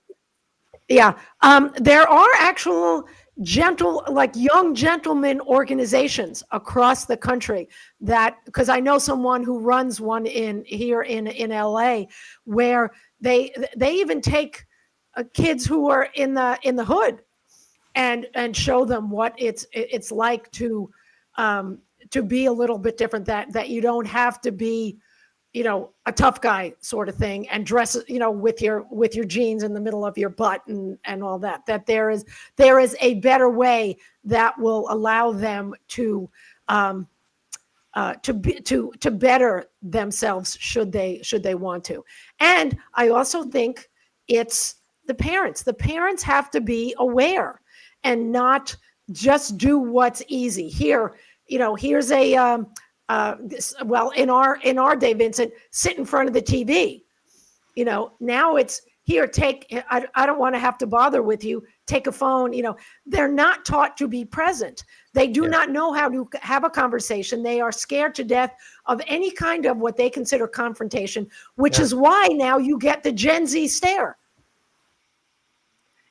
Yeah. There are actual young gentlemen organizations across the country because I know someone who runs one here in LA, where they even take kids who are in the hood and show them what it's like to be a little bit different, that you don't have to be a tough guy sort of thing and dress, with your jeans in the middle of your butt and all that there is a better way that will allow them to better themselves should they want to. And I also think it's the parents have to be aware and not just do what's easy. Here's a in our day, Vincent, sit in front of the TV. Now it's here, I don't want to have to bother with you. Take a phone. They're not taught to be present. They do not know how to have a conversation. They are scared to death of any kind of what they consider confrontation, which is why now you get the Gen Z stare.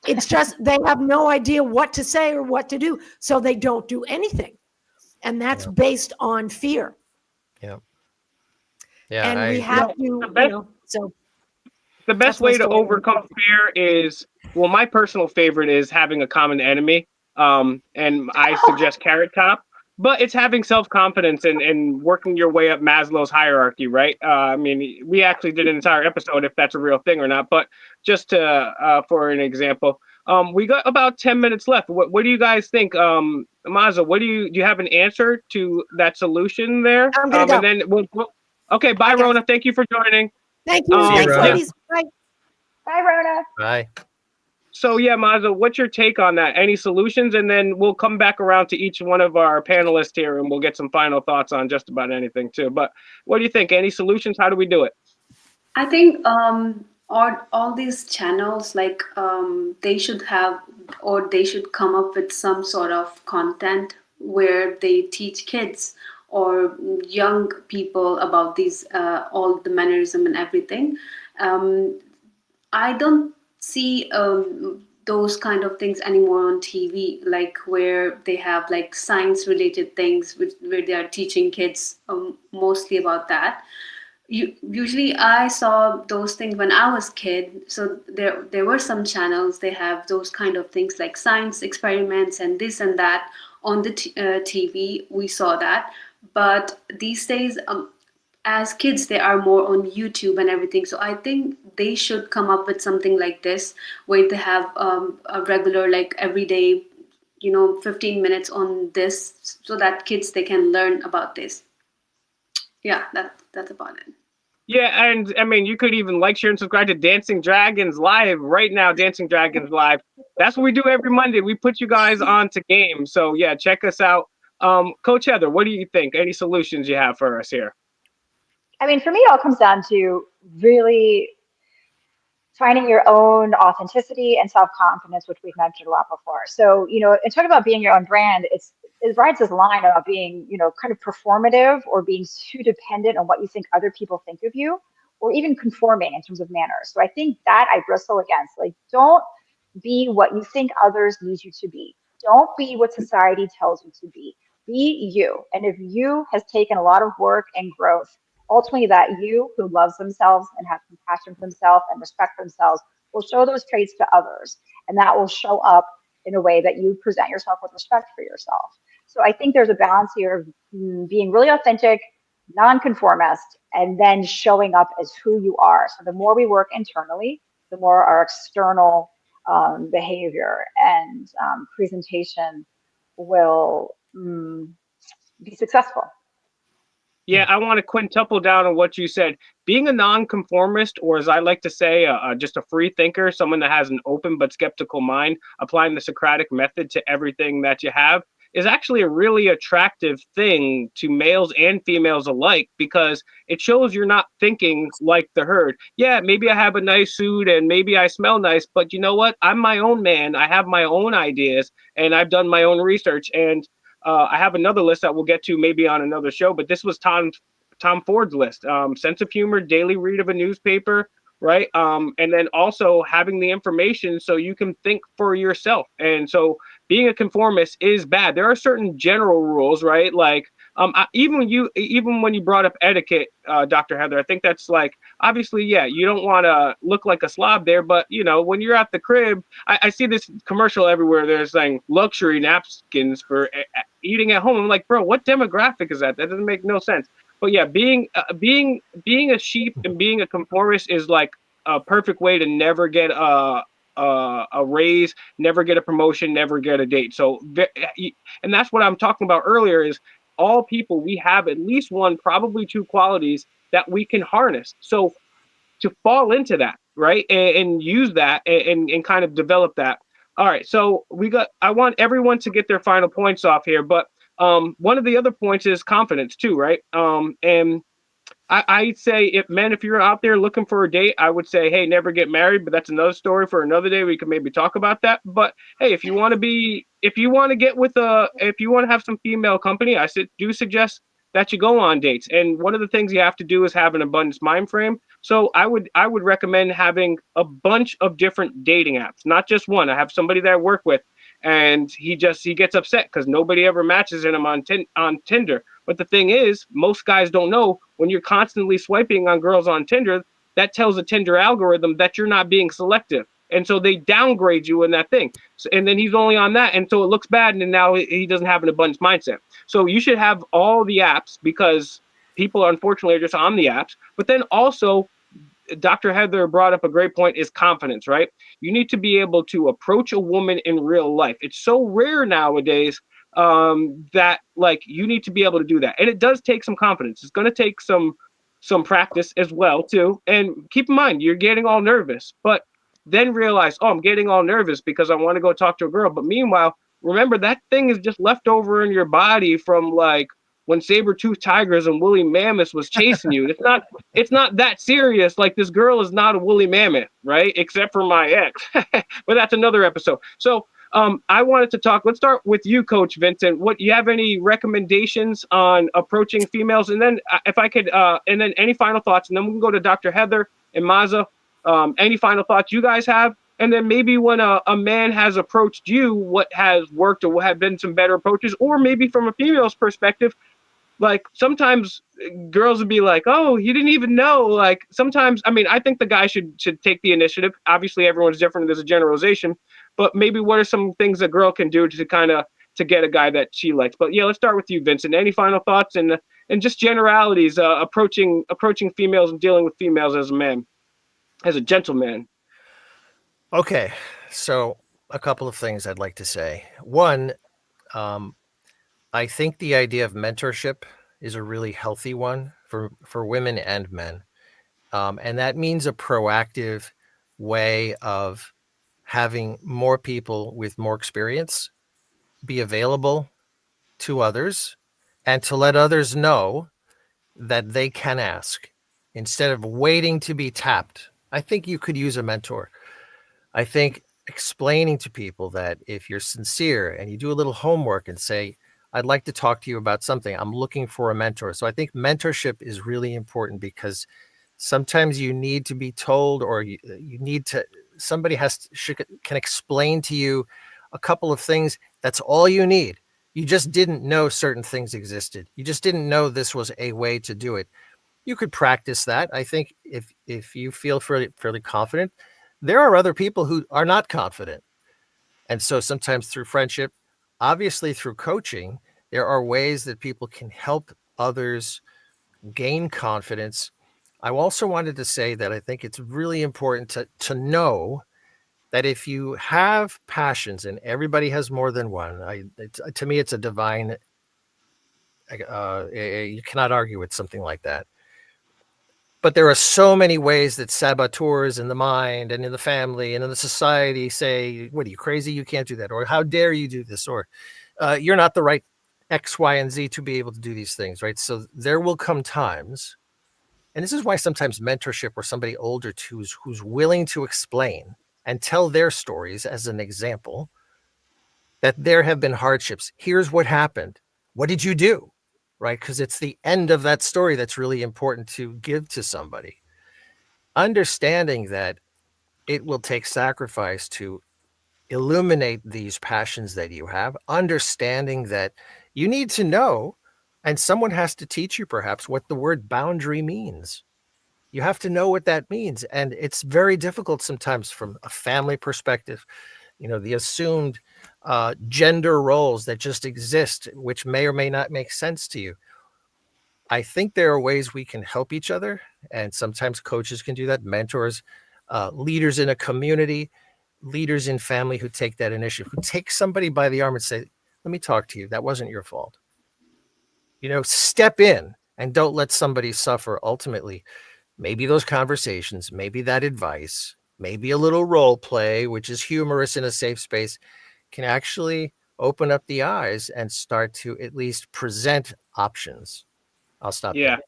It's just they have no idea what to say or what to do, so they don't do anything. And that's based on fear. Yeah. Yeah, and we I have the to, you best know, so the that's best my way to story. overcome fear is, well, my personal favorite is having a common enemy. And I suggest Carrot Top, but it's having self confidence and working your way up Maslow's hierarchy, right? I mean, we actually did an entire episode if that's a real thing or not, but just to, for an example, we got about 10 minutes left. What do you guys think, Mazlo? Do you have an answer to that solution there? I'm gonna And go. then okay, bye, Bye, guys. Rona. Thank you for joining. Thank you. See you, Thanks, Rona. ladies. Bye. Bye, Rona. bye. So yeah, Mazo, what's your take on that? Any solutions? And then we'll come back around to each one of our panelists here, and we'll get some final thoughts on just about anything too. But what do you think? Any solutions? How do we do it? I think all these channels like they should have or they should come up with some sort of content where they teach kids or young people about these all the mannerism and everything. Um, I don't see those kind of things anymore on TV, like where they have like science related things where they are teaching kids mostly about that. Usually I saw those things when I was kid. So there were some channels they have those kind of things like science experiments and this and that on the TV. We saw that, but these days as kids they are more on YouTube and everything. So I think they should come up with something like this where they have a regular like every day 15 minutes on this so that kids they can learn about this. Yeah, that's about it. Yeah, and I mean, you could even like, share, and subscribe to Dancing Dragons Live right now. Dancing Dragons Live. That's what we do every Monday. We put you guys on to games. So yeah, check us out. Coach Heather, what do you think? Any solutions you have for us here? I mean, for me, it all comes down to really finding your own authenticity and self-confidence, which we've mentioned a lot before. So, and talking about being your own brand, it rides this line about being, kind of performative or being too dependent on what you think other people think of you, or even conforming in terms of manners. So I think that I bristle against. Like, don't be what you think others need you to be. Don't be what society tells you to be. Be you. And if you has taken a lot of work and growth, ultimately that you who loves themselves and has compassion for themselves and respect for themselves will show those traits to others. And that will show up in a way that you present yourself with respect for yourself. So I think there's a balance here of being really authentic, nonconformist, and then showing up as who you are. So the more we work internally, the more our external behavior and presentation will be successful. Yeah, I want to quintuple down on what you said. Being a nonconformist, or as I like to say, just a free thinker, someone that has an open but skeptical mind, applying the Socratic method to everything that you have, is actually a really attractive thing to males and females alike because it shows you're not thinking like the herd. Yeah, maybe I have a nice suit and maybe I smell nice, but you know what? I'm my own man. I have my own ideas and I've done my own research. And I have another list that we'll get to maybe on another show, but this was Tom Ford's list. Sense of humor, daily read of a newspaper, right? And then also having the information so you can think for yourself. And so being a conformist is bad. There are certain general rules, right? Like even when you brought up etiquette, Dr. Heather, I think that's like obviously, yeah, you don't want to look like a slob there, but when you're at the crib, I see this commercial everywhere. They're saying luxury napkins for eating at home. I'm like, bro, what demographic is that? That doesn't make no sense. But yeah, being a sheep and being a conformist is like a perfect way to never get a raise, never get a promotion, never get a date. So, and that's what I'm talking about earlier is all people, we have at least one, probably two qualities that we can harness. So to fall into that, right, and use that and kind of develop that. All right, so I want everyone to get their final points off here, but one of the other points is confidence too, right? And I'd say if you're out there looking for a date, I would say, hey, never get married, but that's another story for another day. We can maybe talk about that. But hey, if you want to get with if you want to have some female company, do suggest that you go on dates. And one of the things you have to do is have an abundance mind frame. So I would recommend having a bunch of different dating apps, not just one. I have somebody that I work with, and he gets upset because nobody ever matches him on Tinder. But the thing is, most guys don't know when you're constantly swiping on girls on Tinder, that tells the Tinder algorithm that you're not being selective. And so they downgrade you in that thing. So, and then he's only on that. And so it looks bad. And now he doesn't have an abundance mindset. So you should have all the apps because people unfortunately are just on the apps. But then also, Dr. Heather brought up a great point is confidence, right? You need to be able to approach a woman in real life. It's so rare nowadays that like you need to be able to do that. And it does take some confidence. It's going to take some practice as well too. And keep in mind, you're getting all nervous, but then realize, oh, I'm getting all nervous because I want to go talk to a girl. But meanwhile, remember that thing is just left over in your body from like when saber-toothed tigers and woolly mammoths was chasing you. It's not that serious. Like this girl is not a woolly mammoth, right? Except for my ex. But that's another episode. So I wanted to talk. Let's start with you, Coach Vincent. What you have any recommendations on approaching females? And then if I could, and then any final thoughts, and then we can go to Dr. Heather and Maza. Any final thoughts you guys have? And then maybe when a man has approached you, what has worked or what have been some better approaches, or maybe from a female's perspective, like sometimes girls would be like, oh, you didn't even know. Like sometimes, I mean, I think the guy should take the initiative. Obviously, everyone's different. There's a generalization, but maybe what are some things a girl can do to kind of to get a guy that she likes? But yeah, let's start with you, Vincent. Any final thoughts and just generalities approaching females and dealing with females as a man, as a gentleman? Okay, so a couple of things I'd like to say. One, I think the idea of mentorship is a really healthy one for women and men, and that means a proactive way of having more people with more experience be available to others and to let others know that they can ask instead of waiting to be tapped. I think you could use a mentor. I think explaining to people that if you're sincere and you do a little homework and say, I'd like to talk to you about something, I'm looking for a mentor. So I think mentorship is really important because sometimes you need to be told, or you need to, somebody can explain to you a couple of things. That's all you need. You just didn't know certain things existed. You just didn't know this was a way to do it. You could practice that. I think if you feel fairly confident, there are other people who are not confident. And so sometimes through friendship, obviously through coaching, there are ways that people can help others gain confidence. I also wanted to say that I think it's really important to know that if you have passions, and everybody has more than one, to me, it's a divine, you cannot argue with something like that. But there are so many ways that saboteurs in the mind and in the family and in the society say, what are you, crazy? You can't do that. Or how dare you do this? Or you're not the right X, Y, and Z to be able to do these things, right? So there will come times, and this is why sometimes mentorship or somebody older who's willing to explain and tell their stories as an example, that there have been hardships. Here's what happened. What did you do? Right? Because it's the end of that story that's really important to give to somebody. Understanding that it will take sacrifice to illuminate these passions that you have, understanding that you need to know, and someone has to teach you perhaps what the word boundary means. You have to know what that means. And it's very difficult sometimes from a family perspective, the assumed gender roles that just exist, which may or may not make sense to you. I think there are ways we can help each other. And sometimes coaches can do that, mentors, leaders in a community, leaders in family who take that initiative, who take somebody by the arm and say, let me talk to you. That wasn't your fault. Step in and don't let somebody suffer. Ultimately, maybe those conversations, maybe that advice, maybe a little role play, which is humorous in a safe space, can actually open up the eyes and start to at least present options. I'll stop there.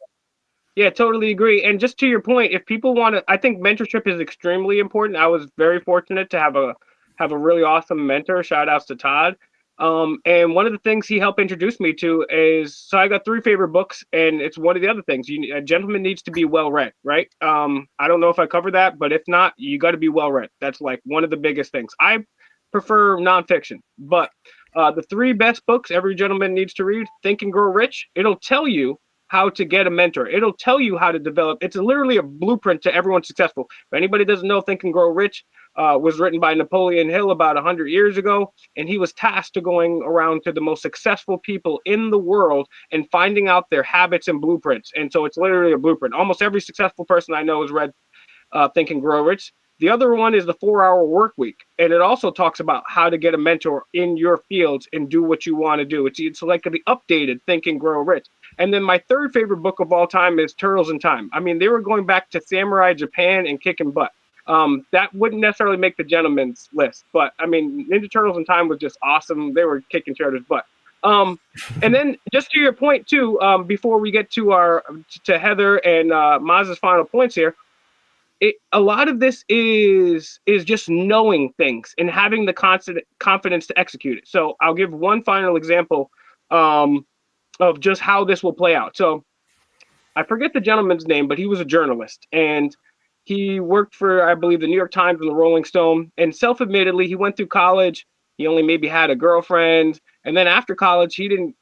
Yeah, totally agree. And just to your point, if people want to, I think mentorship is extremely important. I was very fortunate to have a really awesome mentor. Shout outs to Todd. And one of the things he helped introduce me to is, so I got 3 favorite books, and it's one of the other things. A gentleman needs to be well read, right? I don't know if I covered that, but if not, you got to be well read. That's like one of the biggest things. I prefer nonfiction, but The three best books every gentleman needs to read: Think and Grow Rich. It'll tell you how to get a mentor. It'll tell you how to develop. It's literally a blueprint to everyone successful. If anybody doesn't know, Think and Grow Rich was written by Napoleon Hill about 100 years ago, and he was tasked to going around to the most successful people in the world and finding out their habits and blueprints. And so it's literally a blueprint. Almost every successful person I know has read Think and Grow Rich. The other one is the 4 Hour Work Week, and it also talks about how to get a mentor in your fields and do what you want to do. It's like the updated Think and Grow Rich. And then my third favorite book of all time is Turtles in Time. I mean, they were going back to samurai Japan and kicking butt. That wouldn't necessarily make the gentleman's list, but I mean, Ninja Turtles in Time was just awesome. They were kicking each other's butt. And then just to your point too, before we get to Heather and Maz's final points here, a lot of this is just knowing things and having the constant confidence to execute it. So I'll give one final example of just how this will play out. So I forget the gentleman's name, but he was a journalist, and he worked for, I believe, the New York Times and the Rolling Stone. And self-admittedly, he went through college. He only maybe had a girlfriend, and then after college, he didn't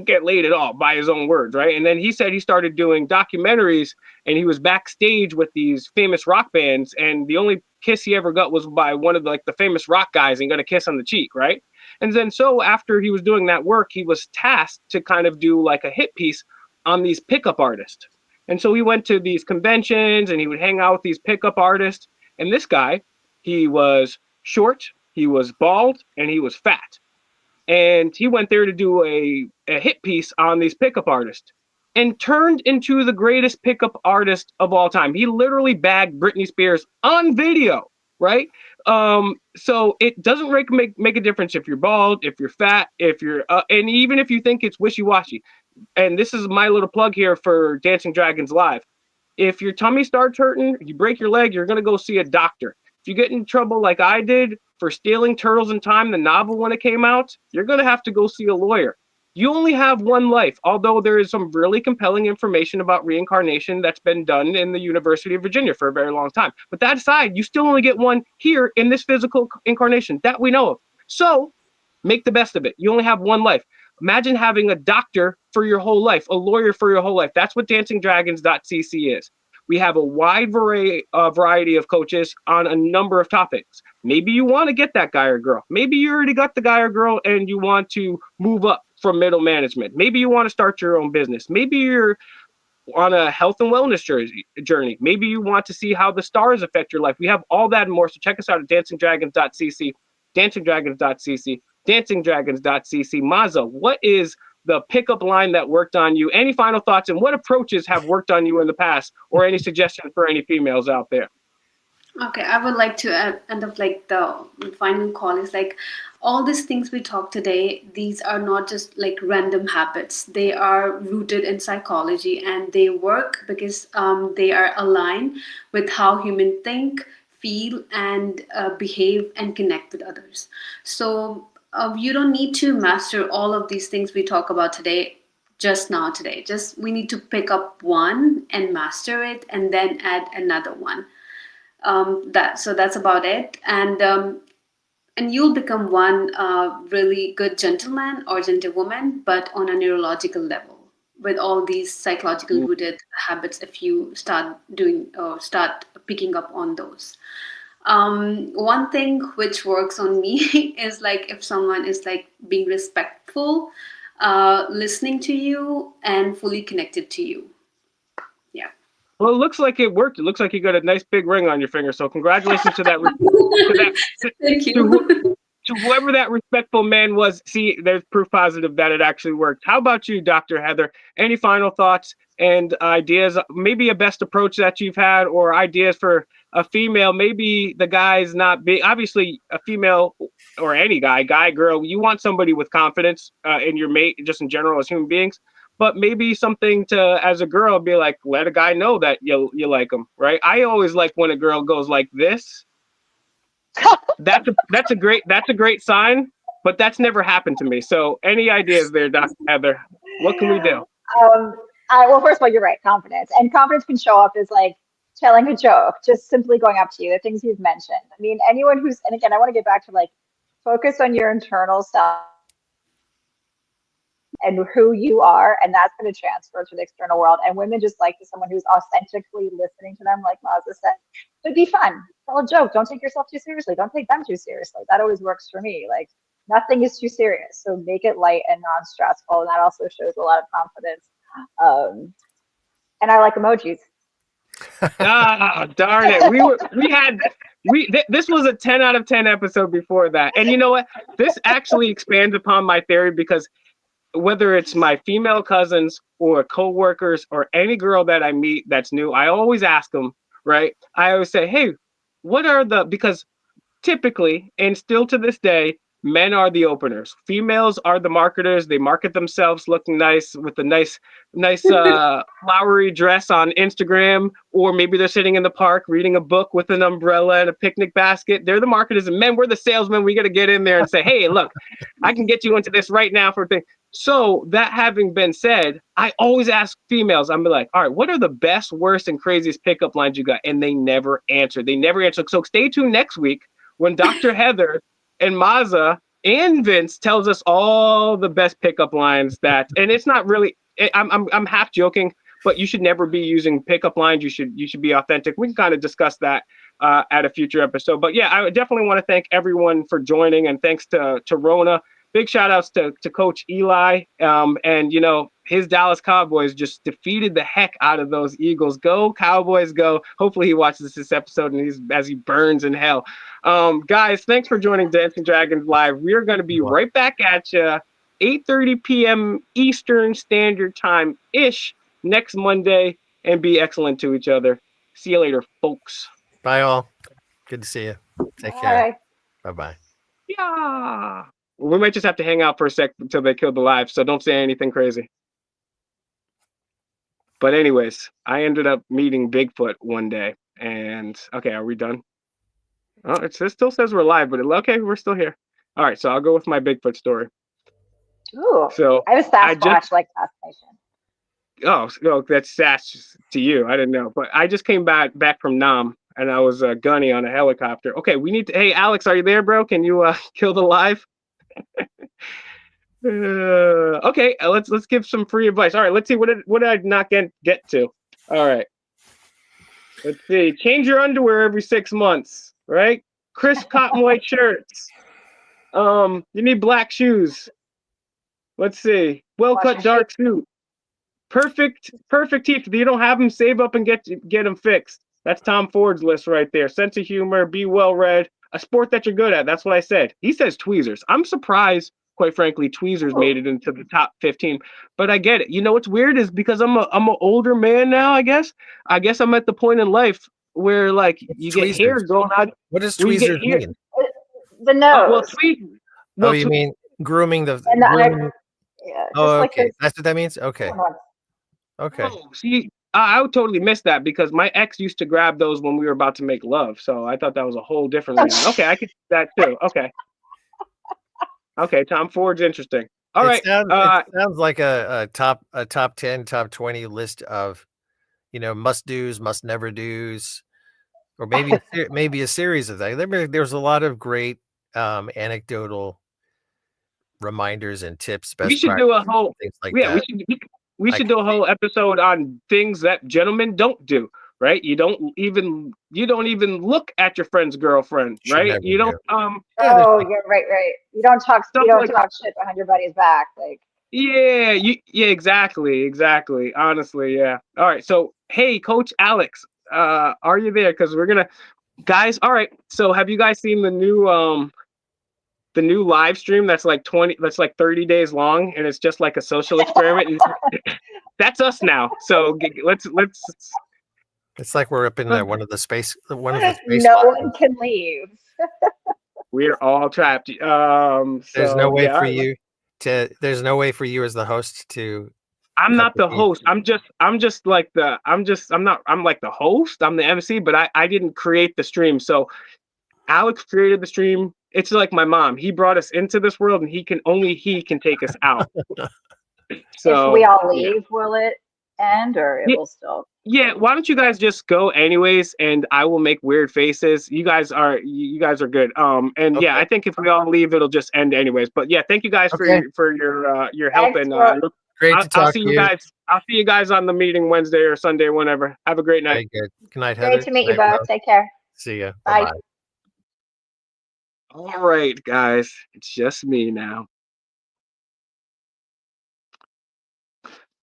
get laid at all, by his own words, right? And then he said he started doing documentaries, and he was backstage with these famous rock bands, and the only kiss he ever got was by one of the famous rock guys, and got a kiss on the cheek, right? And then so after he was doing that work, he was tasked to kind of do like a hit piece on these pickup artists. And so he went to these conventions and he would hang out with these pickup artists. And this guy, he was short, he was bald, and he was fat. And he went there to do a hit piece on these pickup artists and turned into the greatest pickup artist of all time. He literally bagged Britney Spears on video, right? So it doesn't make a difference if you're bald, if you're fat, if you're, and even if you think it's wishy-washy. And this is my little plug here for Dancing Dragons Live. If your tummy starts hurting, you break your leg, you're going to go see a doctor. If you get in trouble like I did for stealing Turtles in Time, the novel, when it came out, you're going to have to go see a lawyer. You only have one life, although there is some really compelling information about reincarnation that's been done in the University of Virginia for a very long time. But that aside, you still only get one here in this physical incarnation that we know of. So make the best of it. You only have one life. Imagine having a doctor for your whole life, a lawyer for your whole life. That's what dancingdragons.cc is. We have a wide variety of coaches on a number of topics. Maybe you want to get that guy or girl. Maybe you already got the guy or girl and you want to move up from middle management. Maybe you want to start your own business. Maybe you're on a health and wellness journey. Maybe you want to see how the stars affect your life. We have all that and more. So check us out at dancingdragons.cc, dancingdragons.cc, dancingdragons.cc. Maza, what is the pickup line that worked on you? Any final thoughts, and what approaches have worked on you in the past, or any suggestions for any females out there? Okay, I would like to end up like the final call is like all these things we talk today, these are not just like random habits. They are rooted in psychology and they work because they are aligned with how humans think, feel, and behave and connect with others. So you don't need to master all of these things we talk about today just now today. Just we need to pick up one and master it and then add another one. That's about it, and you'll become one really good gentleman or gentlewoman, but on a neurological level with all these psychological rooted habits. If you start doing or start picking up on those, one thing which works on me is like if someone is like being respectful, listening to you, and fully connected to you. Yeah. Well, it looks like it worked. It looks like you got a nice big ring on your finger. So congratulations to that. Thank you. To whoever that respectful man was. See, there's proof positive that it actually worked. How about you, Dr. Heather? Any final thoughts and ideas? Maybe a best approach that you've had, or ideas for a female? Maybe the guy's not big. Obviously, a female or any guy, girl, you want somebody with confidence in your mate, just in general as human beings. But maybe something to, as a girl, be like, let a guy know that you like him, right? I always like when a girl goes like this. That's a great sign, but that's never happened to me. So any ideas there, Dr. Heather? What can we do? Well, first of all, you're right, confidence. And confidence can show up as like telling a joke, just simply going up to you, the things you've mentioned. I mean, anyone who's, and again, I want to get back to like, focus on your internal self and who you are, and that's going to transfer to the external world. And women just like someone who's authentically listening to them, like Mazda said. It'd be fun. Tell a joke. Don't take yourself too seriously. Don't take them too seriously. That always works for me. Like nothing is too serious, so make it light and non-stressful, and that also shows a lot of confidence. And I like emojis. Darn it. This was a 10 out of 10 episode before that. And you know what? This actually expands upon my theory, because whether it's my female cousins or coworkers or any girl that I meet that's new, I always ask them, right? I always say, hey, because typically, and still to this day, men are the openers. Females are the marketers. They market themselves looking nice with a nice flowery dress on Instagram, or maybe they're sitting in the park reading a book with an umbrella and a picnic basket. They're the marketers, and men, we're the salesmen. We got to get in there and say, hey, look, I can get you into this right now for a thing. So that having been said, I always ask females, I'm like, all right, what are the best, worst, and craziest pickup lines you got? And they never answer. So stay tuned next week when Dr. Heather and Maza and Vince tells us all the best pickup lines and it's not really, I'm half joking, but you should never be using pickup lines. You should be authentic. We can kind of discuss that at a future episode. But yeah, I definitely want to thank everyone for joining, and thanks to Rona. Big shout outs to Coach Eli. And his Dallas Cowboys just defeated the heck out of those Eagles. Go Cowboys, go. Hopefully he watches this episode and as he burns in hell. Guys, thanks for joining Dancing Dragons Live. We're going to be right back at you 8:30 p.m. Eastern Standard Time ish next Monday, and be excellent to each other. See you later, folks. Bye all. Good to see you. Take care. Bye-bye. Yeah. We might just have to hang out for a sec until they kill the live, so don't say anything crazy. But anyways, I ended up meeting Bigfoot one day, and okay, are we done? Oh, it still says we're live, but okay, we're still here. All right, so I'll go with my Bigfoot story. Ooh, so I have a Sasquatch like fascination. Oh, that's Sash to you. I didn't know, but I just came back from Nam, and I was gunny on a helicopter. Okay, we need to. Hey, Alex, are you there, bro? Can you kill the live? Okay, let's give some free advice. All right, let's see what did I not get to. All right, let's see. Change your underwear every 6 months, right? Crisp cotton white shirts. You need black shoes. Let's see. Well cut dark suit. Perfect teeth. If you don't have them, save up and get them fixed. That's Tom Ford's list right there. Sense of humor, be well read, a sport that you're good at. That's what I said. He says tweezers. I'm surprised, quite frankly, tweezers made it into the top 15. But I get it. You know what's weird is because I'm an older man now. I guess I'm at the point in life where like you get hair growing out. What does tweezers mean? The nose. You mean grooming the? Yeah, okay. That's what that means. Okay. Okay. Oh, see, I would totally miss that because my ex used to grab those when we were about to make love. So I thought that was a whole different reason. Okay, I could do that too. Okay. Okay, Tom Ford's interesting. All right. It sounds like a top 10, top 20 list of, must do's, must never do's, or maybe a series of that. There's a lot of great anecdotal reminders and tips. We should do a whole things like that. We should do a whole episode on things that gentlemen don't do. Right? You don't even look at your friend's girlfriend, right? You don't. You're right. You don't talk. You don't talk shit behind your buddy's back, like. Yeah. Exactly. Honestly, yeah. All right. So, hey, Coach Alex, are you there? Because we're gonna, guys. All right. So, have you guys seen the new live stream that's like 30 days long, and it's just like a social experiment? And that's us now. So let's. It's like we're up in one of the space. No one can leave. We're all trapped. There's no way for you to. There's no way for you as the host to. I'm not the host. I'm like the host. I'm the MC, but I didn't create the stream. So Alex created the stream. It's like my mom. He brought us into this world, and he can take us out. So if we all leave, will it end, or it will still Yeah, why don't you guys just go anyways, and I will make weird faces. You guys are good. And yeah, Okay. I think if we all leave, it'll just end anyways. But yeah, thank you guys for Okay. your help, Thanks, and Brooke. Great I'll, to I'll talk see to you you. guys. I'll see you guys on the meeting Wednesday or Sunday, whenever. Have a great night. Very good. Good night, Great Heather. to meet Good you night, both. Rose. Take care. See ya. Bye. Bye-bye. All right, guys, it's just me now.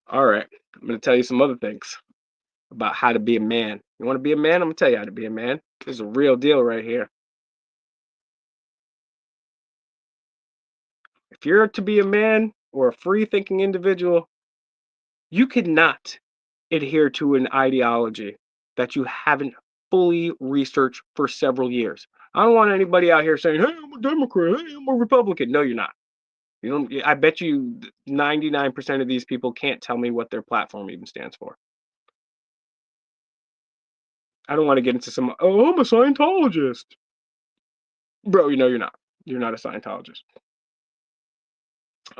All right, I'm gonna tell you some other things about how to be a man. You want to be a man? I'm gonna tell you how to be a man. This is a real deal right here. If you're to be a man or a free thinking individual, you cannot adhere to an ideology that you haven't fully researched for several years. I don't want anybody out here saying, "Hey, I'm a Democrat. Hey, I'm a Republican." No, you're not. You don't. I bet you 99% of these people can't tell me what their platform even stands for. I don't want to get into some. Oh, I'm a Scientologist, bro. You know you're not. You're not a Scientologist.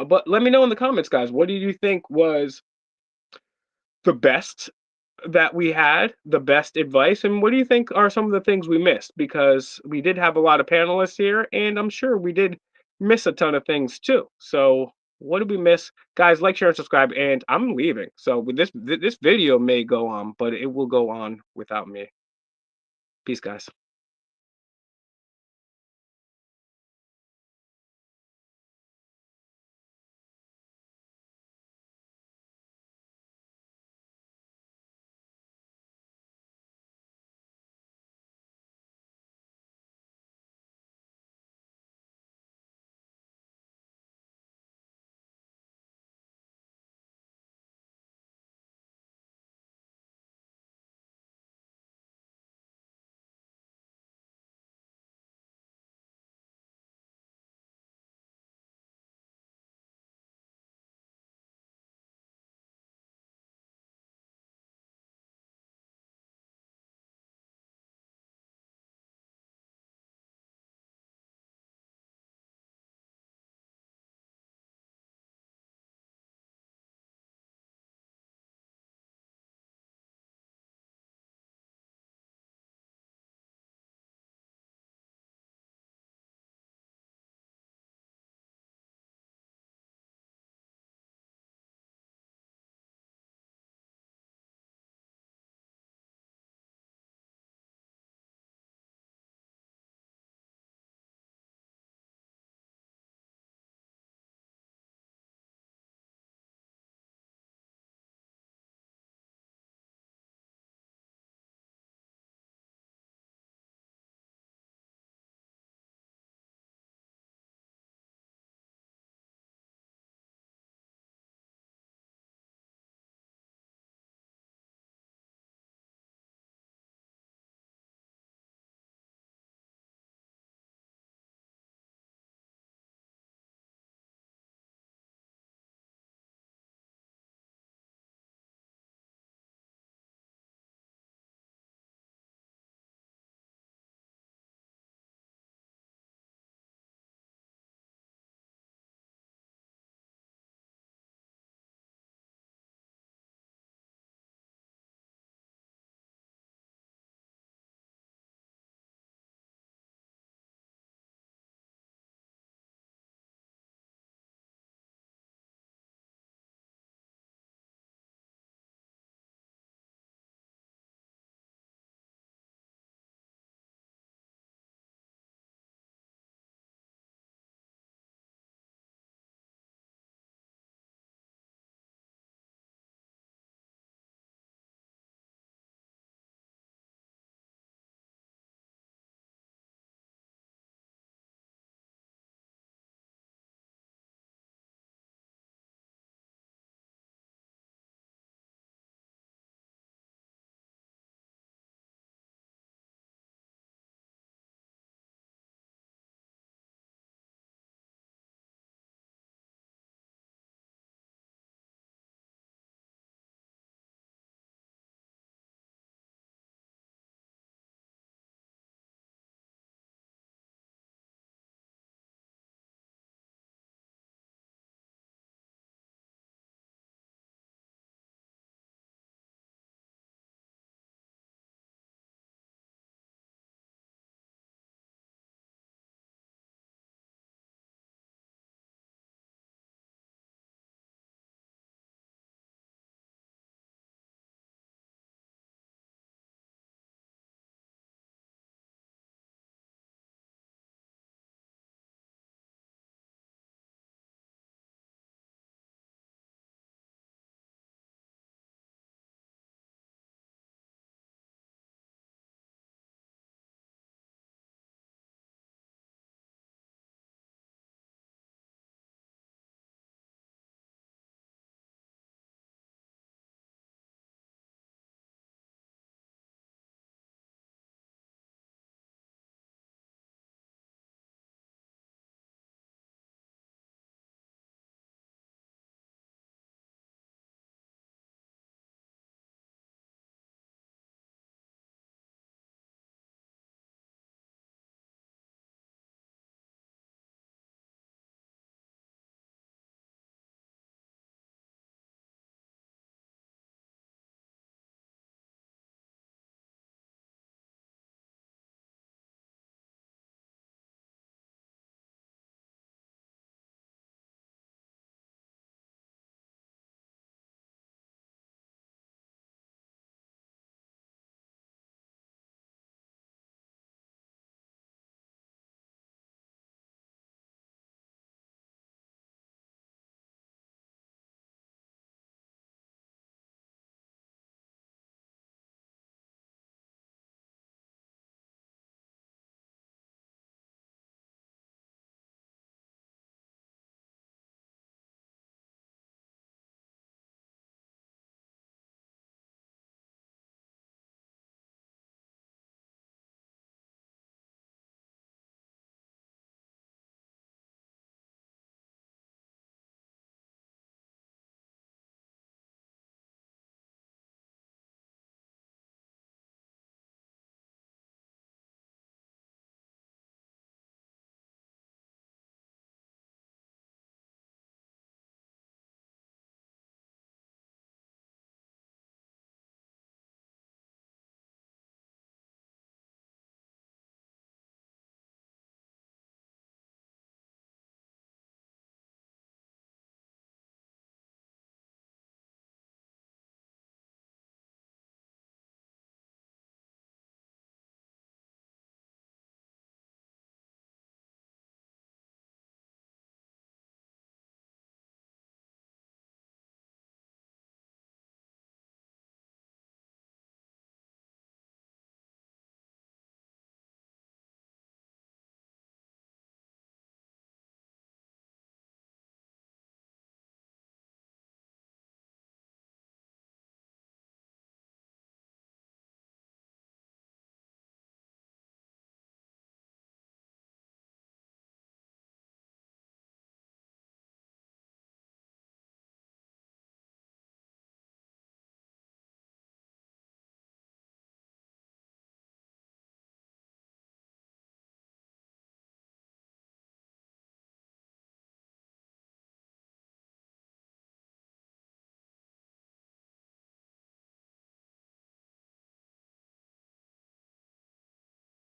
But let me know in the comments, guys. What do you think was the best that we had, the best advice, and what do you think are some of the things we missed? Because we did have a lot of panelists here, and I'm sure we did miss a ton of things too. So what did we miss? Guys, like, share, and subscribe, and I'm leaving. So with this video may go on, but it will go on without me. Peace, guys.